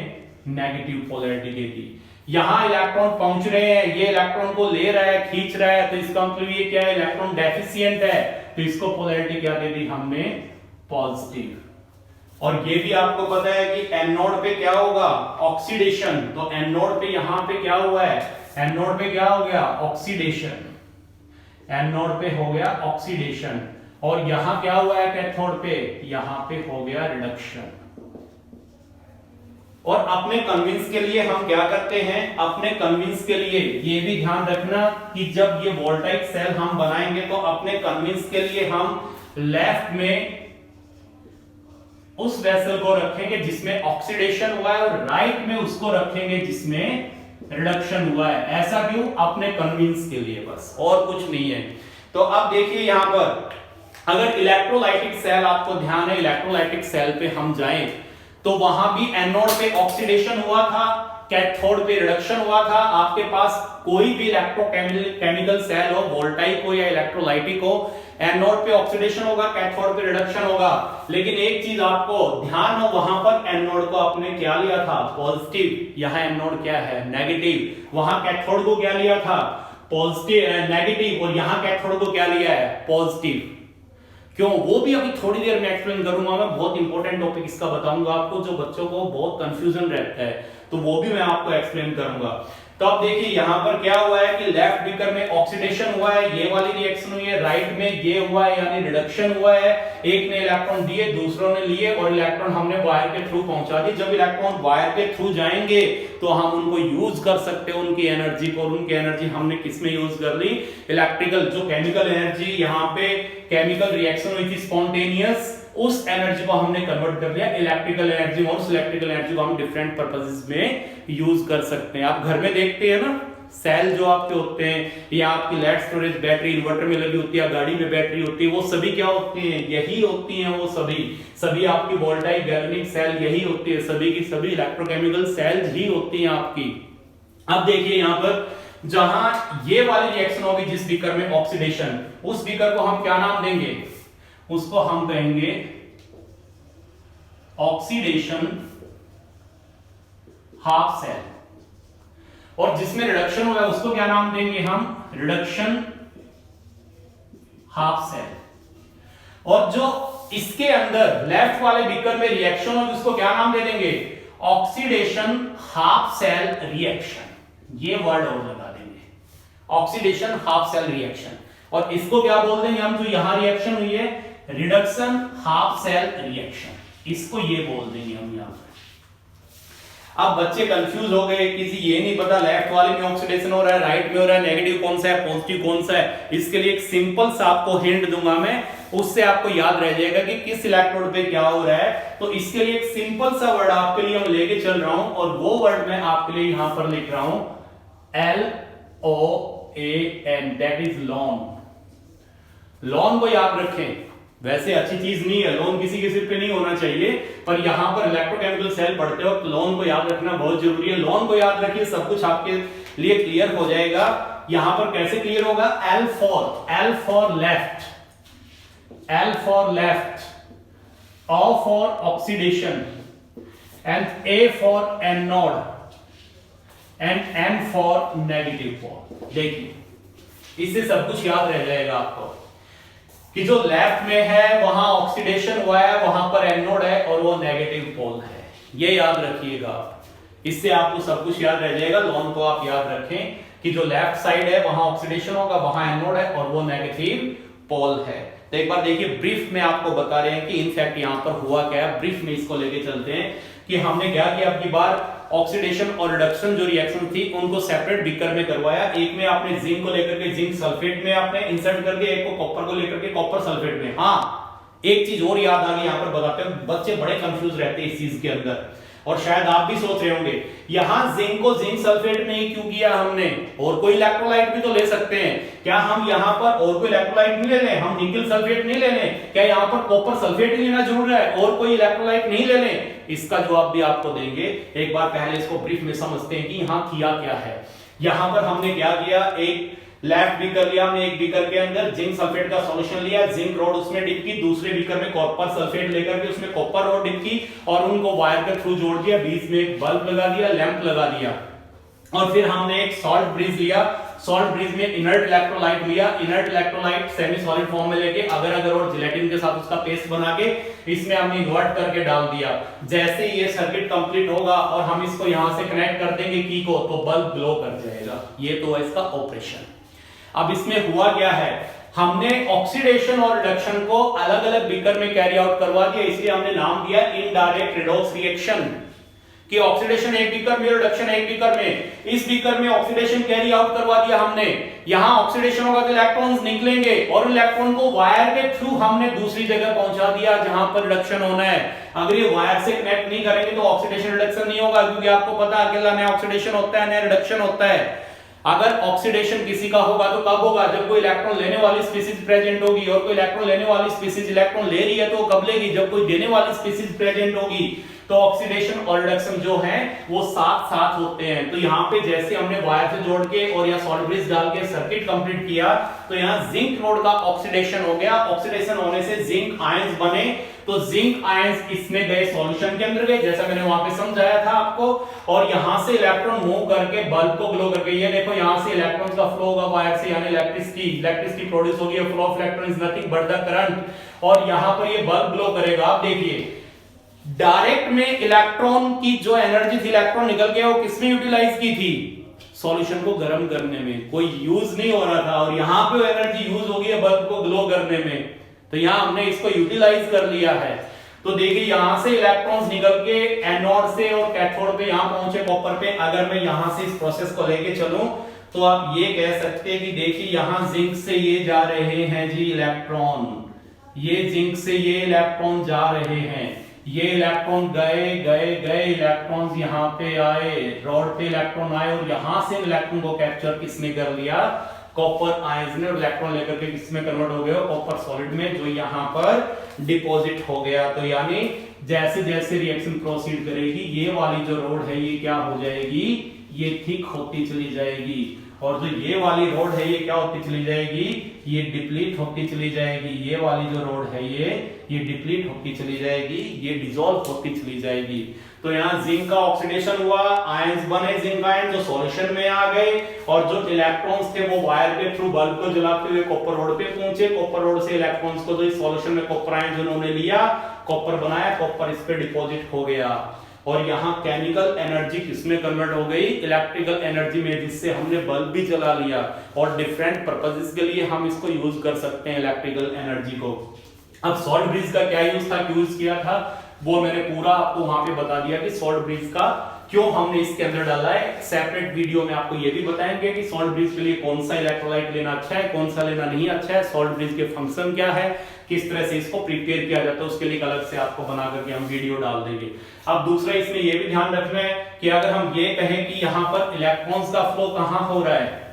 नेगेटिव पोलैरिटी देगी। यहां इलेक्ट्रॉन पहुंच रहे हैं, ये इलेक्ट्रॉन को ले रहा है, खींच रहा है, तो इसका मतलब ये क्या है, इलेक्ट्रॉन डेफिशिएंट है, तो इसको पोलैरिटी क्या दे दी हमने, पॉजिटिव। और ये भी आपको पता है कि एनोड पे क्या होगा, ऑक्सीडेशन, तो एनोड पे यहां पे क्या हुआ है, एनोड पे क्या हो गया, ऑक्सीडेशन, एनोड पे हो गया ऑक्सीडेशन, और यहां क्या हुआ है कैथोड पे, यहां पे हो गया रिडक्शन। और अपने कन्विंस के लिए हम क्या करते हैं, अपने कन्विंस के लिए ये भी ध्यान रखना कि जब ये वोल्टाइक सेल हम बनाएंगे तो अपने कन्विंस के लिए हम लेफ्ट में उस वेसल को रखेंगे जिसमें ऑक्सीडेशन हुआ है और राइट में उसको रखेंगे जिसमें रिडक्शन हुआ है। ऐसा क्यों, अपने कन्विंस के लिए बस, और कुछ नहीं है। तो अब देखिए यहां पर अगर इलेक्ट्रोलाइटिक सेल, आपको ध्यान है इलेक्ट्रोलाइटिक सेल पे हम जाएं तो वहां भी एनोड पे ऑक्सीडेशन हुआ था, कैथोड पे रिडक्शन हुआ था। आपके पास कोई भी इलेक्ट्रोकेमिकल सेल हो, वोल्टाइक हो या इलेक्ट्रोलाइटिक हो, एनोड पे ऑक्सीडेशन होगा, कैथोड पे रिडक्शन होगा। लेकिन एक चीज आपको ध्यान हो, वहां पर एनोड को आपने क्या लिया था, पॉजिटिव, यहां एनोड क्या है, नेगेटिव। वहां कैथोड को क्या लिया था, पॉजिटिव, नेगेटिव, और यहां कैथोड को क्या लिया है, पॉजिटिव। क्यों, वो भी अभी थोड़ी देर में एक्सप्लेन करूंगा मैं, बहुत इंपॉर्टेंट टॉपिक इसका बताऊंगा आपको, जो बच्चों को बहुत कंफ्यूजन रहता है, तो वो भी मैं आपको एक्सप्लेन करूंगा। तो अब देखिए यहां पर क्या हुआ है कि लेफ्ट बीकर में ऑक्सीडेशन हुआ है, ये वाली रिएक्शन हुई है, राइट में ये हुआ है यानी रिडक्शन हुआ है। एक ने इलेक्ट्रॉन दिए, दूसरों ने लिए, और इलेक्ट्रॉन हमने वायर के थ्रू पहुंचा दी। जब इलेक्ट्रॉन वायर के थ्रू जाएंगे तो हम उनको यूज कर सकते हैं, उनकी एनर्जी को, और उनकी एनर्जी हमने किसमें यूज कर ली, इलेक्ट्रिकल, जो केमिकल एनर्जी यहाँ पे केमिकल रिएक्शन हुई थी स्पॉन्टेनियस, उस एनर्जी को हमने कन्वर्ट कर दिया इलेक्ट्रिकल एनर्जी में, और उस इलेक्ट्रिकल एनर्जी को हम डिफरेंट पर्पसेस में यूज कर सकते हैं। आप घर में देखते हैं ना, सेल जो आपके होते हैं, या आपकी लेड स्टोरेज बैटरी इन्वर्टर में लगी होती है, गाड़ी में बैटरी होती है, वो सभी क्या होती हैं, यही होती हैं। वो सभी आपकी वोल्टाइक गैल्वेनिक सेल यही होती है, सभी की सभी इलेक्ट्रोकेमिकल सेल्स ही होती हैं आपकी। अब देखिए यहां पर जहां ये वाली रिएक्शन होगी, जिस बीकर में ऑक्सीडेशन, उस बीकर को हम क्या नाम देंगे, उसको हम कहेंगे ऑक्सीडेशन हाफ सेल, और जिसमें रिडक्शन हुआ है उसको क्या नाम देंगे हम, रिडक्शन हाफ सेल। और जो इसके अंदर लेफ्ट वाले बीकर में रिएक्शन होगी उसको क्या नाम दे देंगे, ऑक्सीडेशन हाफ सेल रिएक्शन। ये वर्ड और लगा देंगे, ऑक्सीडेशन हाफ सेल रिएक्शन। और इसको क्या बोल देंगे हम, जो यहां रिएक्शन हुई है, रिडक्शन हाफ सेल रिएक्शन, इसको ये बोल देंगे हम यहां पर। अब बच्चे कंफ्यूज हो गए, किसी ये नहीं पता लेफ्ट वाले में ऑक्सीडेशन हो रहा है, राइट में हो रहा है, नेगेटिव कौन सा है, पॉजिटिव कौन सा है। इसके लिए एक सिंपल सा आपको हिंट दूंगा मैं, उससे आपको याद रह जाएगा कि किस इलेक्ट्रोड पे क्या हो रहा है। तो इसके लिए एक सिंपल सा वर्ड आपके लिए मैं लेके चल रहा हूं, और वो वर्ड मैं आपके लिए यहां पर लिख रहा हूं, LOAN, that is lawn. Lawn को याद रखें, वैसे अच्छी चीज नहीं है, लोन किसी के सिर पे नहीं होना चाहिए, पर यहां पर इलेक्ट्रोकेमिकल सेल पढ़ते वक्त लोन को याद रखना बहुत जरूरी है। लोन को याद रखिए, सब कुछ आपके लिए क्लियर हो जाएगा। यहां पर कैसे क्लियर होगा, L for left, L for left, O for oxidation, and A for anode, and N for negative pole. देखिए इससे सब कुछ याद रह जाएगा आपको कि जो लेफ्ट में है वहां ऑक्सीडेशन हुआ है, वहां पर एनोड है और वो नेगेटिव पोल है, ये याद रखिएगा। इससे आपको सब कुछ याद रह जाएगा। लॉन को आप याद रखें कि जो लेफ्ट साइड है वहां ऑक्सीडेशन होगा, वहां एनोड है और वो नेगेटिव पोल है। तो एक बार देखिए ब्रीफ में आपको बता रहे हैं कि इनफैक्ट यहां पर हुआ क्या है, ब्रीफ में इसको लेके चलते हैं कि हमने क्या किया, अब की बार ऑक्सीडेशन और रिडक्शन जो रिएक्शन थी उनको सेपरेट बीकर में करवाया। एक में आपने जिंक को लेकर के जिंक सल्फेट में आपने इंसर्ट कर दिया, एक को कॉपर को लेकर के कॉपर सल्फेट में। हाँ, एक चीज और याद आ गई, यहां पर बताते हैं, बच्चे बड़े कंफ्यूज रहते हैं इस चीज के अंदर, और शायद आप भी सोच रहे होंगे यहां जिंक को जिंक सल्फेट में ही क्यों किया हमने, और कोई इलेक्ट्रोलाइट भी तो ले सकते हैं, क्या हम यहां पर और कोई इलेक्ट्रोलाइट नहीं ले लें, हम निकल सल्फेट नहीं ले लें, क्या यहां पर कॉपर सल्फेट ही लेना जरूरी है और कोई इलेक्ट्रोलाइट नहीं ले लें? इसका जवाब भी आपको देंगे। एक बार पहले इसको ब्रीफ में समझते हैं कि यहां किया क्या है। यहां पर हमने क्या किया, एक लेफ्ट बीकर लिया हमने, एक बीकर के अंदर जिंक सल्फेट का सॉल्यूशन लिया, जिंक रोड उसमें डिप की, दूसरे बीकर में कॉपर सल्फेट लेकर के उसमें कॉपर रोड डिप की और उनको वायर के थ्रू जोड़ दिया, बीच में एक बल्ब लगा दिया, लैंप लगा दिया। और फिर हमने एक सॉल्ट ब्रिज लिया, सॉल्ट ब्रिज में इनर्ट इलेक्ट्रोलाइट लिया, inert electrolyte semi solid form में लेके अगर अगर और जिलेटिन के साथ उसका पेस्ट बना के इसमें हमने इन्वर्ट करके डाल दिया। जैसे ये सर्किट कंप्लीट होगा और हम इसको यहां से कनेक्ट कर देंगे की को, तो बल्ब ग्लो कर जाएगा। ये तो है इसका ऑपरेशन। अब इसमें हुआ क्या है, हमने ऑक्सीडेशन और रिडक्शन को अलग अलग बीकर में कैरी आउट करवा दिया, इसलिए हमने नाम दिया इनडायरेक्ट रिडॉक्स रिएक्शन कि ऑक्सीडेशन एक बीकर में, रिडक्शन एक बीकर में। इस बीकर में ऑक्सीडेशन कैरी आउट करवा दिया हमने, यहां ऑक्सीडेशन होगा तो इलेक्ट्रॉन्स निकलेंगे और इलेक्ट्रॉन को वायर के थ्रू हमने दूसरी जगह पहुंचा दिया जहां पर रिडक्शन होना है। अगर ये वायर से कनेक्ट नहीं करेंगे तो ऑक्सीडेशन रिडक्शन नहीं होगा, क्योंकि आपको पता है अकेला नया ऑक्सीडेशन होता है, नया रिडक्शन होता है। अगर ऑक्सीडेशन किसी का होगा तो कब होगा, जब कोई इलेक्ट्रॉन लेने वाली स्पीशीज प्रेजेंट होगी, और कोई इलेक्ट्रॉन लेने वाली स्पीशीज इलेक्ट्रॉन ले रही है तो कब लेगी, जब कोई देने वाली स्पीशीज प्रेजेंट होगी। तो ऑक्सीडेशन और रिडक्शन जो है वो साथ साथ होते हैं। तो यहाँ पे जैसे हमने वायर से जोड़ के और या सॉल्ट ब्रिज डाल के सर्किट कंप्लीट किया, तो यहाँ जिंक रोड का ऑक्सीडेशन हो गया, ऑक्सीडेशन होने से जिंक आयंस बने, तो जिंक आयंस इसमें गए सॉल्यूशन के अंदर गए, जैसा मैंने वहां पे समझाया था आपको, और यहां से इलेक्ट्रॉन मूव करके बल्ब को ग्लो करके, ये देखो यहां से इलेक्ट्रॉन्स का फ्लो होगा वायर से, यानी इलेक्ट्रिसिटी प्रोड्यूस होगी, flow of electron is nothing but the current, और यहां पर ये बल्ब ग्लो करेगा। आप देखिए डायरेक्ट में इलेक्ट्रॉन की जो एनर्जी थी, इलेक्ट्रॉन निकल के वो किसमें यूटिलाइज की थी, सॉल्यूशन को गर्म करने में, कोई यूज नहीं हो रहा था, और यहां पे वो एनर्जी यूज हो गई है बल्ब को ग्लो करने में, तो यहां हमने इसको यूटिलाइज कर लिया है। तो देखिए यहां से इलेक्ट्रॉन्स निकल के एनोड से और कैथोड पे यहां पहुंचे कॉपर पे। अगर मैं यहां से इस प्रोसेस को लेके चलूं तो आप ये कह सकते हैं कि देखिए यहां जिंक से ये जा रहे हैं जी इलेक्ट्रॉन, ये जिंक से ये इलेक्ट्रॉन जा रहे हैं, ये इलेक्ट्रॉन गए गए गए, इलेक्ट्रॉन्स यहाँ पे आए, रॉड पे इलेक्ट्रॉन आए और यहां से इलेक्ट्रॉन को कैप्चर किसने कर लिया, कॉपर आयंस ने, और इलेक्ट्रॉन लेकर के किसमें कन्वर्ट हो गया, कॉपर सॉलिड में, जो यहां पर डिपॉजिट हो गया। तो यानी जैसे जैसे रिएक्शन प्रोसीड करेगी ये वाली जो रोड है ये क्या हो जाएगी, ये थिक होती चली जाएगी, और जो ये वाली रोड है ये क्या होती चली जाएगी, ये डिप्लीट होती चली जाएगी। ये वाली जो रोड है ये डिप्लीट होती चली जाएगी, ये डिसॉल्व होती चली जाएगी। तो यहाँ जिंक का ऑक्सीडेशन हुआ, आयंस बने जिंक आयन जो सॉल्यूशन में आ गए, और जो इलेक्ट्रॉन्स थे वो वायर के थ्रू बल्ब को जलाते हुए कॉपर रोड पे पहुंचे, कॉपर रोड से इलेक्ट्रॉन्स को जो इस सॉल्यूशन में कॉपर आयंस उन्होंने लिया, कॉपर बनाया, कॉपर इस पे डिपॉजिट हो गया, और यहाँ केमिकल एनर्जी किसमें कन्वर्ट हो गई, इलेक्ट्रिकल एनर्जी में, जिससे हमने बल्ब भी जला लिया, और डिफरेंट पर्पसेस के लिए हम इसको यूज कर सकते हैं इलेक्ट्रिकल एनर्जी को। अब सॉल्ट ब्रिज का क्या यूज था, क्यों यूज किया था, वो मैंने पूरा आपको वहां पे बता दिया कि सॉल्ट ब्रिज का क्यों हमने इसके अंदर डाला है। सेपरेट वीडियो में आपको ये भी बताएंगे कि सॉल्ट ब्रिज के लिए कौन सा इलेक्ट्रोलाइट लेना अच्छा है, कौन सा लेना नहीं अच्छा है, सॉल्ट ब्रिज के फंक्शन क्या है, किस तरह से इसको प्रिपेयर किया जाता है, उसके लिए अलग से आपको बना करके हम वीडियो डाल देंगे। अब दूसरा इसमें यह भी ध्यान रखना है कि अगर हम ये कहें कि यहाँ पर इलेक्ट्रॉन्स का फ्लो कहां हो रहा है,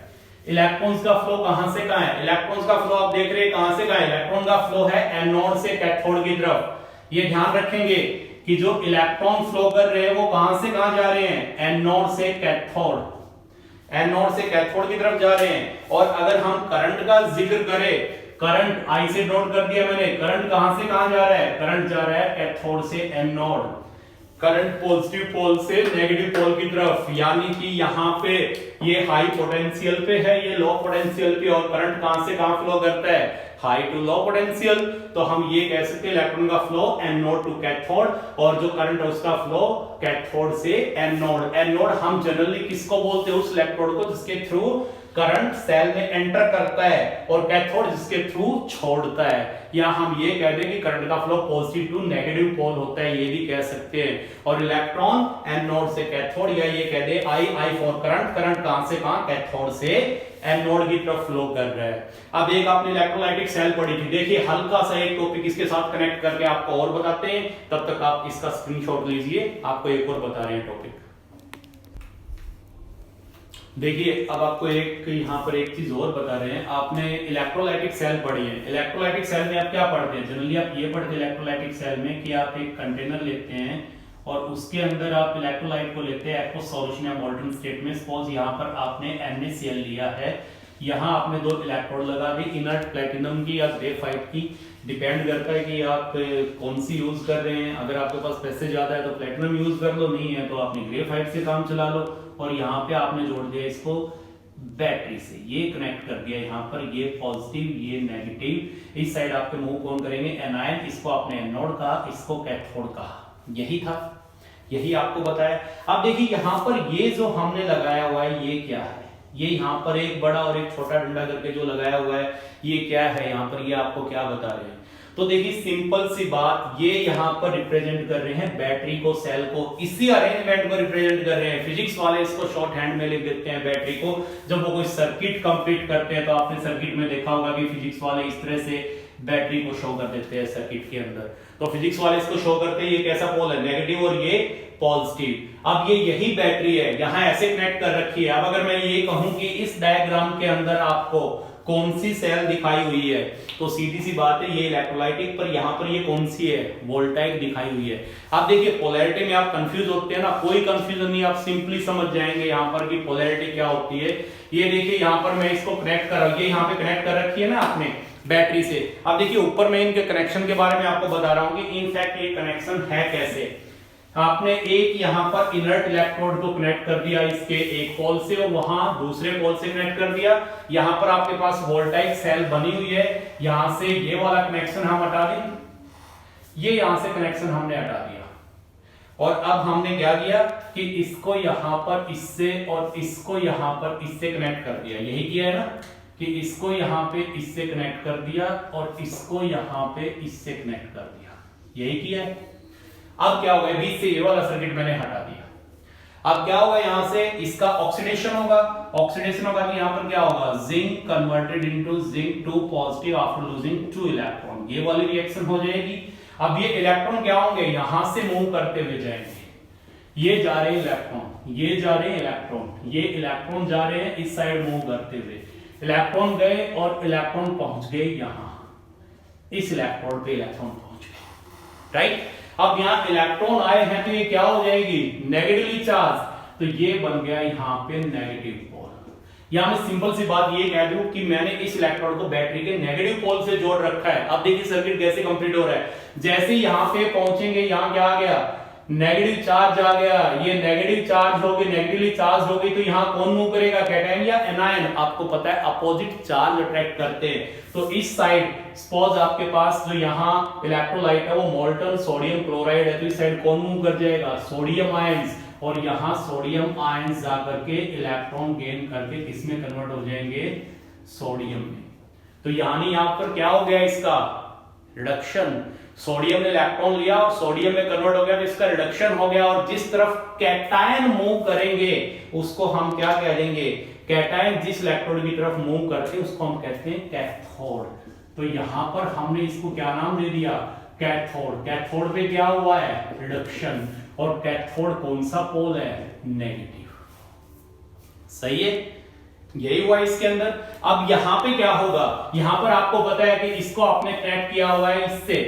इलेक्ट्रॉन्स का फ्लो कहां से कहां है, इलेक्ट्रॉन्स का फ्लो आप देख रहे हैं कहां से कहां है, इलेक्ट्रॉन का फ्लो है एनोड से कैथोड की तरफ। ये ध्यान रखेंगे कि जो इलेक्ट्रॉन फ्लो कर रहे हैं वो कहां से कहां जा रहे हैं, एनोड से कैथोड, एनोड से कैथोड की तरफ जा रहे हैं। और अगर हम करंट का जिक्र करें, करंट आई से नोट कर दिया मैंने, करंट कहां से कहां जा रहा है, करंट जा रहा है कैथोड से एनोड, करंट पॉजिटिव पोल से नेगेटिव पोल की तरफ, यानी कि यहाँ पे ये हाई पोटेंशियल पे है, ये लो पोटेंशियल पे, और करंट कहां से कहां फ्लो करता है, हाई टू लो पोटेंशियल। तो हम ये कह सकते हैं इलेक्ट्रॉन का फ्लो एनोड टू कैथोड, और जो करंट है उसका फ्लो कैथोड से एनोड। एनोड हम जनरली किसको बोलते हैं, उस इलेक्ट्रोड को जिसके थ्रू करंट सेल में एंटर करता है, और कैथोड जिसके थ्रू छोड़ता है। या हम ये कह दें कि करंट का flow positive to negative pole होता है, ये भी कह सकते हैं। और इलेक्ट्रॉन एनोड से कैथोड, या ये कह दे आई फॉर करंट, करंट कहां से कहां, कैथोड से एनोड की तरफ फ्लो कर रहा है। अब एक आपने इलेक्ट्रोलाइटिक सेल पढ़ी थी, देखिए हल्का सा एक टॉपिक इसके साथ कनेक्ट करके आपको और बताते हैं, तब तक आप इसका स्क्रीनशॉट लीजिए, आपको एक और बता रहे हैं टॉपिक। देखिए अब आपको एक यहाँ पर एक चीज और बता रहे हैं, आपने इलेक्ट्रोलाइटिक सेल पढ़ी है। इलेक्ट्रोलाइटिक सेल में आप क्या पढ़ते हैं, जनरली आप ये पढ़ते हैं इलेक्ट्रोलाइटिक सेल में कि आप एक कंटेनर लेते हैं और उसके अंदर आप इलेक्ट्रोलाइट को लेते हैं एक्वस सॉल्यूशन या मोल्टन स्टेट में। सपोज यहाँ पर आपने NaCl लिया है, यहाँ आपने 2 इलेक्ट्रोड लगा दी, इनर्ट प्लेटिनम की या ग्रेफाइट की, डिपेंड करता है कि आप कौन सी यूज कर रहे हैं। अगर आपके पास पैसे ज्यादा है तो प्लेटिनम यूज कर लो, नहीं है तो आपने ग्रेफाइट से काम चला लो। और यहाँ पे आपने जोड़ दिया इसको बैटरी से, ये कनेक्ट कर दिया यहाँ पर, ये पॉजिटिव ये नेगेटिव। इस साइड आपके मूव कौन करेंगे एनायन, इसको आपने एनोड कहा, इसको कैथोड कहा। यही था, यही आपको बताया। अब देखिए यहाँ पर ये जो हमने लगाया हुआ है ये क्या है, ये यहाँ पर एक बड़ा और एक छोटा डंडा करके जो लगाया हुआ है ये क्या है, यहाँ पर ये आपको क्या बता रहे हैं। तो देखिए सिंपल सी बात, ये यहाँ पर रिप्रेजेंट कर रहे हैं बैटरी को, सेल को, इसी अरेंजमेंट को रिप्रेजेंट कर रहे हैं। फिजिक्स वाले इसको शॉर्ट हैंड में लिख देते हैं बैटरी को, जब वो कोई सर्किट कंप्लीट करते हैं। तो आपने सर्किट में देखा होगा कि फिजिक्स वाले इस तरह से बैटरी को शो कर देते हैं सर्किट के अंदर। तो फिजिक्स वाले इसको शो करते हैं ये कैसा पोल है, नेगेटिव और ये पॉजिटिव। अब ये यही बैटरी है, यहां ऐसे कनेक्ट कर रखी है। अब अगर मैं ये कहूं कि इस डायग्राम के अंदर आपको कौन सी सेल दिखाई हुई है, तो सीधी सी बात है ये इलेक्ट्रोलाइटिक, पर यहाँ पर ये कौन सी है, वोल्टाइक दिखाई हुई है। आप देखिए पोलैरिटी में आप कंफ्यूज होते हैं ना, कोई कंफ्यूजन नहीं, आप सिंपली समझ जाएंगे यहाँ पर कि पोलैरिटी क्या होती है। ये देखिए यहाँ पर मैं इसको कनेक्ट कर रहा हूँ, ये यहाँ पे कनेक्ट कर रखी है ना आपने बैटरी से। अब देखिए ऊपर मैं इनके कनेक्शन के बारे में आपको बता रहा हूँ कि इनफैक्ट ये कनेक्शन है कैसे। आपने एक यहाँ पर इनर्ट इलेक्ट्रोड को कनेक्ट कर दिया इसके एक पोल से, और वहां दूसरे पोल से कनेक्ट कर दिया। यहाँ पर आपके पास वोल्टाइक सेल बनी हुई है, यहां से ये वाला कनेक्शन हम हटा दें, ये यहां से कनेक्शन हमने हटा दिया। और अब हमने क्या किया कि इसको यहां पर इससे और इसको यहां पर इससे कनेक्ट कर दिया। यही किया है ना कि इसको यहां पे इससे कनेक्ट कर दिया और इसको यहां पे इससे कनेक्ट कर दिया, यही किया है। अब क्या होगा, बीच से ये वाला सर्किट मैंने हटा दिया। अब क्या होगा, यहां से इसका ऑक्सीडेशन होगा, ऑक्सीडेशन होगा कि यहां पर क्या होगा, zinc converted into zinc 2 positive after losing 2 electron, ये वाली रिएक्शन हो जाएगी। अब ये इलेक्ट्रॉन क्या होंगे, यहां से मूव करते हुए जाएंगे, ये जा रहे हैं इलेक्ट्रॉन, ये जा रहे हैं इलेक्ट्रॉन, ये इलेक्ट्रॉन जा रहे हैं इस साइड मूव करते हुए। इलेक्ट्रॉन गए और इलेक्ट्रॉन पहुंच गए यहां, इस इलेक्ट्रोड पे इलेक्ट्रॉन पहुंच गए, राइट। अब यहां इलेक्ट्रॉन आए हैं तो ये क्या हो जाएगी, नेगेटिवली चार्ज, तो ये बन गया यहां पे नेगेटिव पोल। यहां मैं सिंपल सी बात ये कह दूं कि मैंने इस इलेक्ट्रोड को बैटरी के नेगेटिव पोल से जोड़ रखा है। अब देखिए सर्किट कैसे कंप्लीट हो रहा है, जैसे ही यहां पे पहुंचेंगे, यहां क्या आ गया, नेगेटिव चार्ज आ गया, ये नेगेटिव चार्ज हो गई, नेगेटिवली चार्ज हो गई, तो यहां कौन मूव करेगा, कैटायन या एनायन। आपको पता है अपोजिट चार्ज अट्रैक्ट करते हैं, तो इस साइड सपोज आपके पास जो यहां इलेक्ट्रोलाइट है वो मोल्टन सोडियम क्लोराइड है, तो इस साइड कौन मूव कर जाएगा, सोडियम आयंस, और यहां सोडियम आयंस जाकर के इलेक्ट्रॉन गेन करके किसमें कन्वर्ट हो जाएंगे, सोडियम में। तो यानी यहां पर क्या हो गया, इसका रिडक्शन, सोडियम ने इलेक्ट्रॉन लिया और सोडियम में कन्वर्ट हो गया, तो इसका रिडक्शन हो गया। और जिस तरफ कैटायन मूव करेंगे उसको हम क्या कह देंगे, कैटायन जिस इलेक्ट्रोड की तरफ मूव करते हैं उसको हम कहते हैं कैथोड। तो यहां पर हमने इसको क्या नाम दे दिया, कैथोड। कैथोड पे क्या हुआ है, रिडक्शन, और कैथोड कौन सा पोल है, नेगेटिव, सही है, यही हुआ इसके अंदर। अब यहां पे क्या होगा, यहां पर आपको पता है कि इसको आपने कनेक्ट किया हुआ है इससे,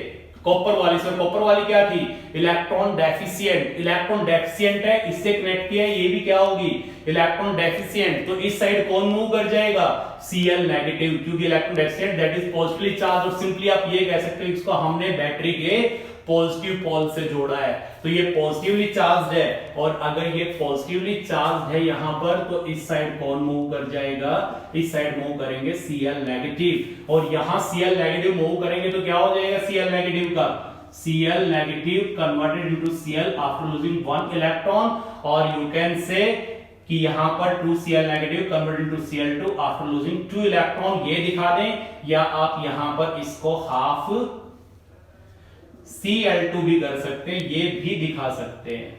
कॉपर वाली से। कॉपर वाली क्या थी, इलेक्ट्रॉन डेफिशिएंट, इलेक्ट्रॉन डेफिशिएंट है, इससे कनेक्ट किया है, ये भी क्या होगी, इलेक्ट्रॉन डेफिशिएंट। तो इस साइड कौन मूव कर जाएगा, Cl नेगेटिव, क्योंकि electron deficient that is positively charge. और सिंपली आप ये कह सकते हो इसको हमने बैटरी के पॉजिटिव पोल से जोड़ा है, तो ये पॉजिटिवली चार्ज है। और अगर ये पॉजिटिवली चार्ज है यहां पर, तो इस साइड कौन मूव कर जाएगा, इस साइड मूव करेंगे Cl नेगेटिव, और यहां Cl नेगेटिव मूव करेंगे तो क्या हो जाएगा, Cl नेगेटिव का Cl negative converted into Cl after losing 1 electron, और यू कैन से कि यहां पर 2Cl negative converted into Cl2 after losing 2 electron, ये दिखा दें, या आप यहां पर इसको हाफ Cl2 भी कर सकते हैं, ये भी दिखा सकते हैं।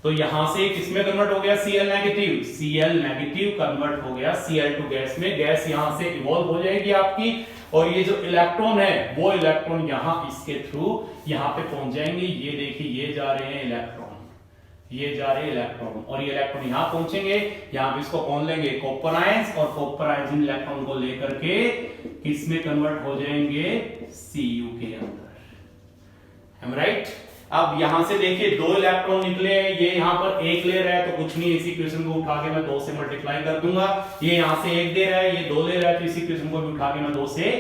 तो यहां से किसमें कन्वर्ट हो गया, Cl negative, Cl negative convert हो गया Cl2 गैस में, गैस यहां से इवॉल्व हो जाएगी आपकी, और ये जो इलेक्ट्रॉन है वो इलेक्ट्रॉन यहां इसके थ्रू यहां पे पहुंच जाएंगे। ये देखिए ये जा रहे हैं इलेक्ट्रॉन, ये जा रहे हैं इलेक्ट्रॉन, और ये इलेक्ट्रॉन यहां पहुंचेंगे, यहां पे इसको कौन लेंगे, कॉपर आयंस, और कॉपर आयंस इन इलेक्ट्रॉन को लेकर के किसमें कन्वर्ट हो जाएंगे, Cu के अंदर, राइट। अब यहां से देखिए 2 इलेक्ट्रॉन निकले हैं, ये यहां पर 1 ले रहा है तो कुछ नहीं, इसी इक्वेशन को उठा के मैं 2 से मल्टीप्लाई कर दूंगा। ये यहां से 1 दे रहा है, ये 2 ले रहा है तो इसी इक्वेशन को भी उठा के मैं 2 से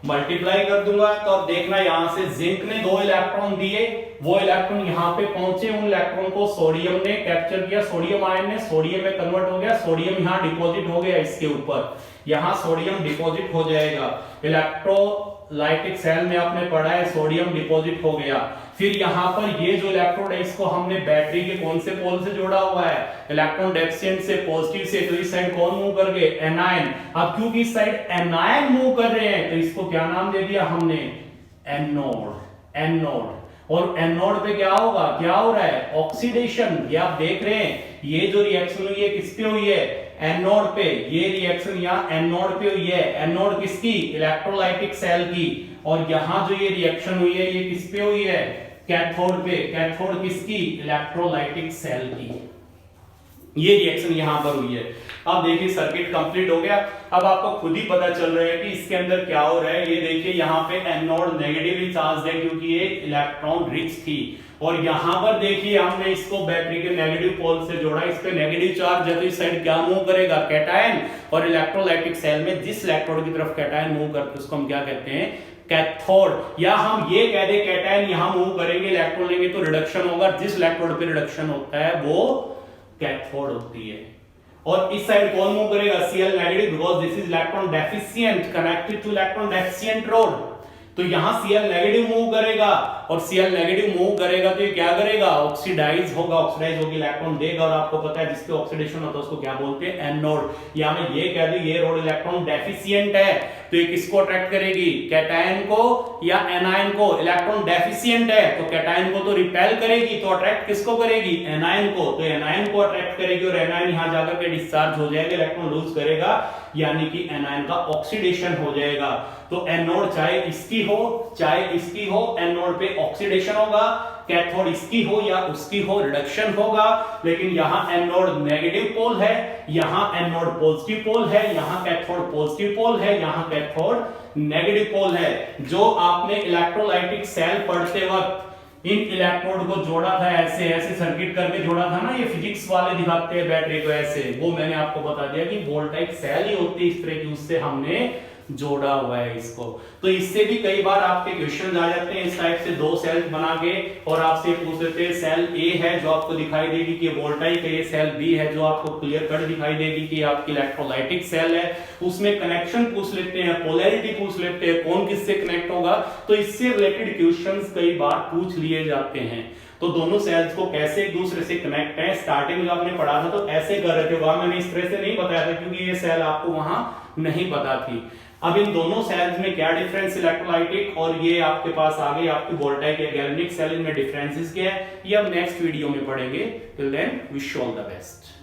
मल्टीप्लाई कर दूंगा। तो अब देखना यहां से जिंक ने 2 इलेक्ट्रॉन दिए, वो इलेक्ट्रॉन यहां पे पहुंचे, उन इलेक्ट्रॉन को सोडियम ने कैप्चर किया, सोडियम आयन ने सोडियम में कन्वर्ट हो गया, सोडियम यहां डिपॉजिट हो गया इसके ऊपर, यहां सोडियम डिपॉजिट हो जाएगा। इलेक्ट्रोलाइटिक सेल में आपने पढ़ा है सोडियम डिपॉजिट हो गया। फिर यहां पर ये जो इलेक्ट्रोड है इसको हमने बैटरी के कौन से पोल से जोड़ा हुआ है, इलेक्ट्रॉन डेफिशिएंट से, पॉजिटिव से, तो इस साइड कौन मूव कर गए, एनायन। अब क्योंकि इस साइड एनायन मूव कर रहे हैं तो इसको क्या नाम दे दिया हमने, एनोड। एनोड, और एनोड पे क्या होगा, क्या हो रहा है, ऑक्सीडेशन। ये आप देख रहे हैं, ये जो रिएक्शन हुई है किस पे हुई है, एनोड पे। ये रिएक्शन यहाँ एनोड पे हुई है, एनोड किसकी, इलेक्ट्रोलाइटिक सेल की। और यहां जो ये रिएक्शन हुई है ये किस पे हुई है, कैथोड पे। कैथोड किसकी, इलेक्ट्रोलाइटिक सेल की। ये रिएक्शन यहां पर हुई है। अब देखिए सर्किट कंप्लीट हो गया। अब आपको खुद ही पता चल रहा है कि इसके अंदर क्या हो रहा है। ये देखिए यहाँ पे एनोड नेगेटिवली चार्ज है क्योंकि ये इलेक्ट्रॉन रिच थी, और यहां पर देखिए हमने इसको बैटरी के नेगेटिव पोल से जोड़ा, इस पे नेगेटिव चार्ज है तो इस साइड क्या मूव करेगा, कैटायन। और इलेक्ट्रोलाइटिक सेल में जिस इलेक्ट्रोड की तरफ कैटायन मूव करते हैं उसको हम क्या कहते हैं, कैथोड। या हम ये कह दे कैटायन यहां मूव करेंगे, इलेक्ट्रॉन लेंगे तो रिडक्शन होगा, जिस इलेक्ट्रोड पे रिडक्शन होता है वो कैथोड होती है। और इस साइड कौन मूव करेगा, Cl negative, because this is electron deficient connected two electron deficient road. तो यहां Cl नेगेटिव मूव करेगा, और Cl नेगेटिव मूव करेगा तो ये क्या करेगा, ऑक्सीडाइज होगा, ऑक्सीडाइज होकर इलेक्ट्रॉन देगा। और आपको पता है जिसपे ऑक्सीडेशन होता है उसको क्या बोलते हैं, एनोड। या मैं ये कह दूं ये रोड इलेक्ट्रॉन डेफिशिएंट है तो ये किसको अट्रैक्ट करेगी, कैटायन को या एनायन को। इलेक्ट्रॉन डेफिशिएंट है तो कैटायन को तो रिपेल करेगी, तो अट्रैक्ट किसको करेगी, एनायन को। तो एनायन को अट्रैक्ट करेगी और एनायन यहां जाकर के डिस्चार्ज हो जाएगा, इलेक्ट्रॉन लूज करेगा, यानी कि एनायन का ऑक्सीडेशन हो जाएगा। तो एनोड चाहे इसकी हो चाहे इसकी हो, एनोड पे ऑक्सीडेशन होगा, कैथोड इसकी हो या उसकी हो रिडक्शन होगा। लेकिन यहां एनोड नेगेटिव पोल है, यहां एनोड पॉजिटिव पोल है, यहां कैथोड पॉजिटिव पोल है, यहां कैथोड नेगेटिव पोल है। जो आपने इलेक्ट्रोलाइटिक सेल पढ़ते वक्त इन इलेक्ट्रोड को जोड़ा था, ऐसे ऐसे सर्किट करके जोड़ा था ना, ये फिजिक्स वाले दिखाते हैं बैटरी को ऐसे, वो मैंने आपको बता दिया कि वोल्टाइक सेल ही होती है इस तरह की, उससे हमने जोड़ा हुआ है इसको। तो इससे भी कई बार आपके क्वेश्चन आ जाते हैं इस टाइप से, 2 सेल्स बना के और आपसे पूछ लेते हैं सेल ए है जो आपको दिखाई देगी कि वोल्टाइक है, ये सेल बी है जो आपको क्लियर कट दिखाई देगी कि आपकी इलेक्ट्रोलाइटिक सेल है। उसमें कनेक्शन पूछ लेते हैं, पोलैरिटी पूछ लेते हैं, कौन किससे कनेक्ट होगा। तो इससे रिलेटेड क्वेश्चंस कई बार पूछ लिए जाते हैं। तो दोनों सेल्स को कैसे एक दूसरे से कनेक्ट है, स्टार्टिंग में आपने पढ़ा था तो ऐसे कर रहे थे, वहां मैंने इस तरह से नहीं बताया था क्योंकि ये सेल आपको वहां नहीं पता थी। अब इन दोनों सेल्स में क्या डिफरेंस, इलेक्ट्रोलाइटिक और ये आपके पास आ गई आपकी वोल्टाइक या गैल्वेनिक सेल, इनमें डिफरेंसेस क्या है ये हम नेक्स्ट वीडियो में पढ़ेंगे। Till then wish you all the best.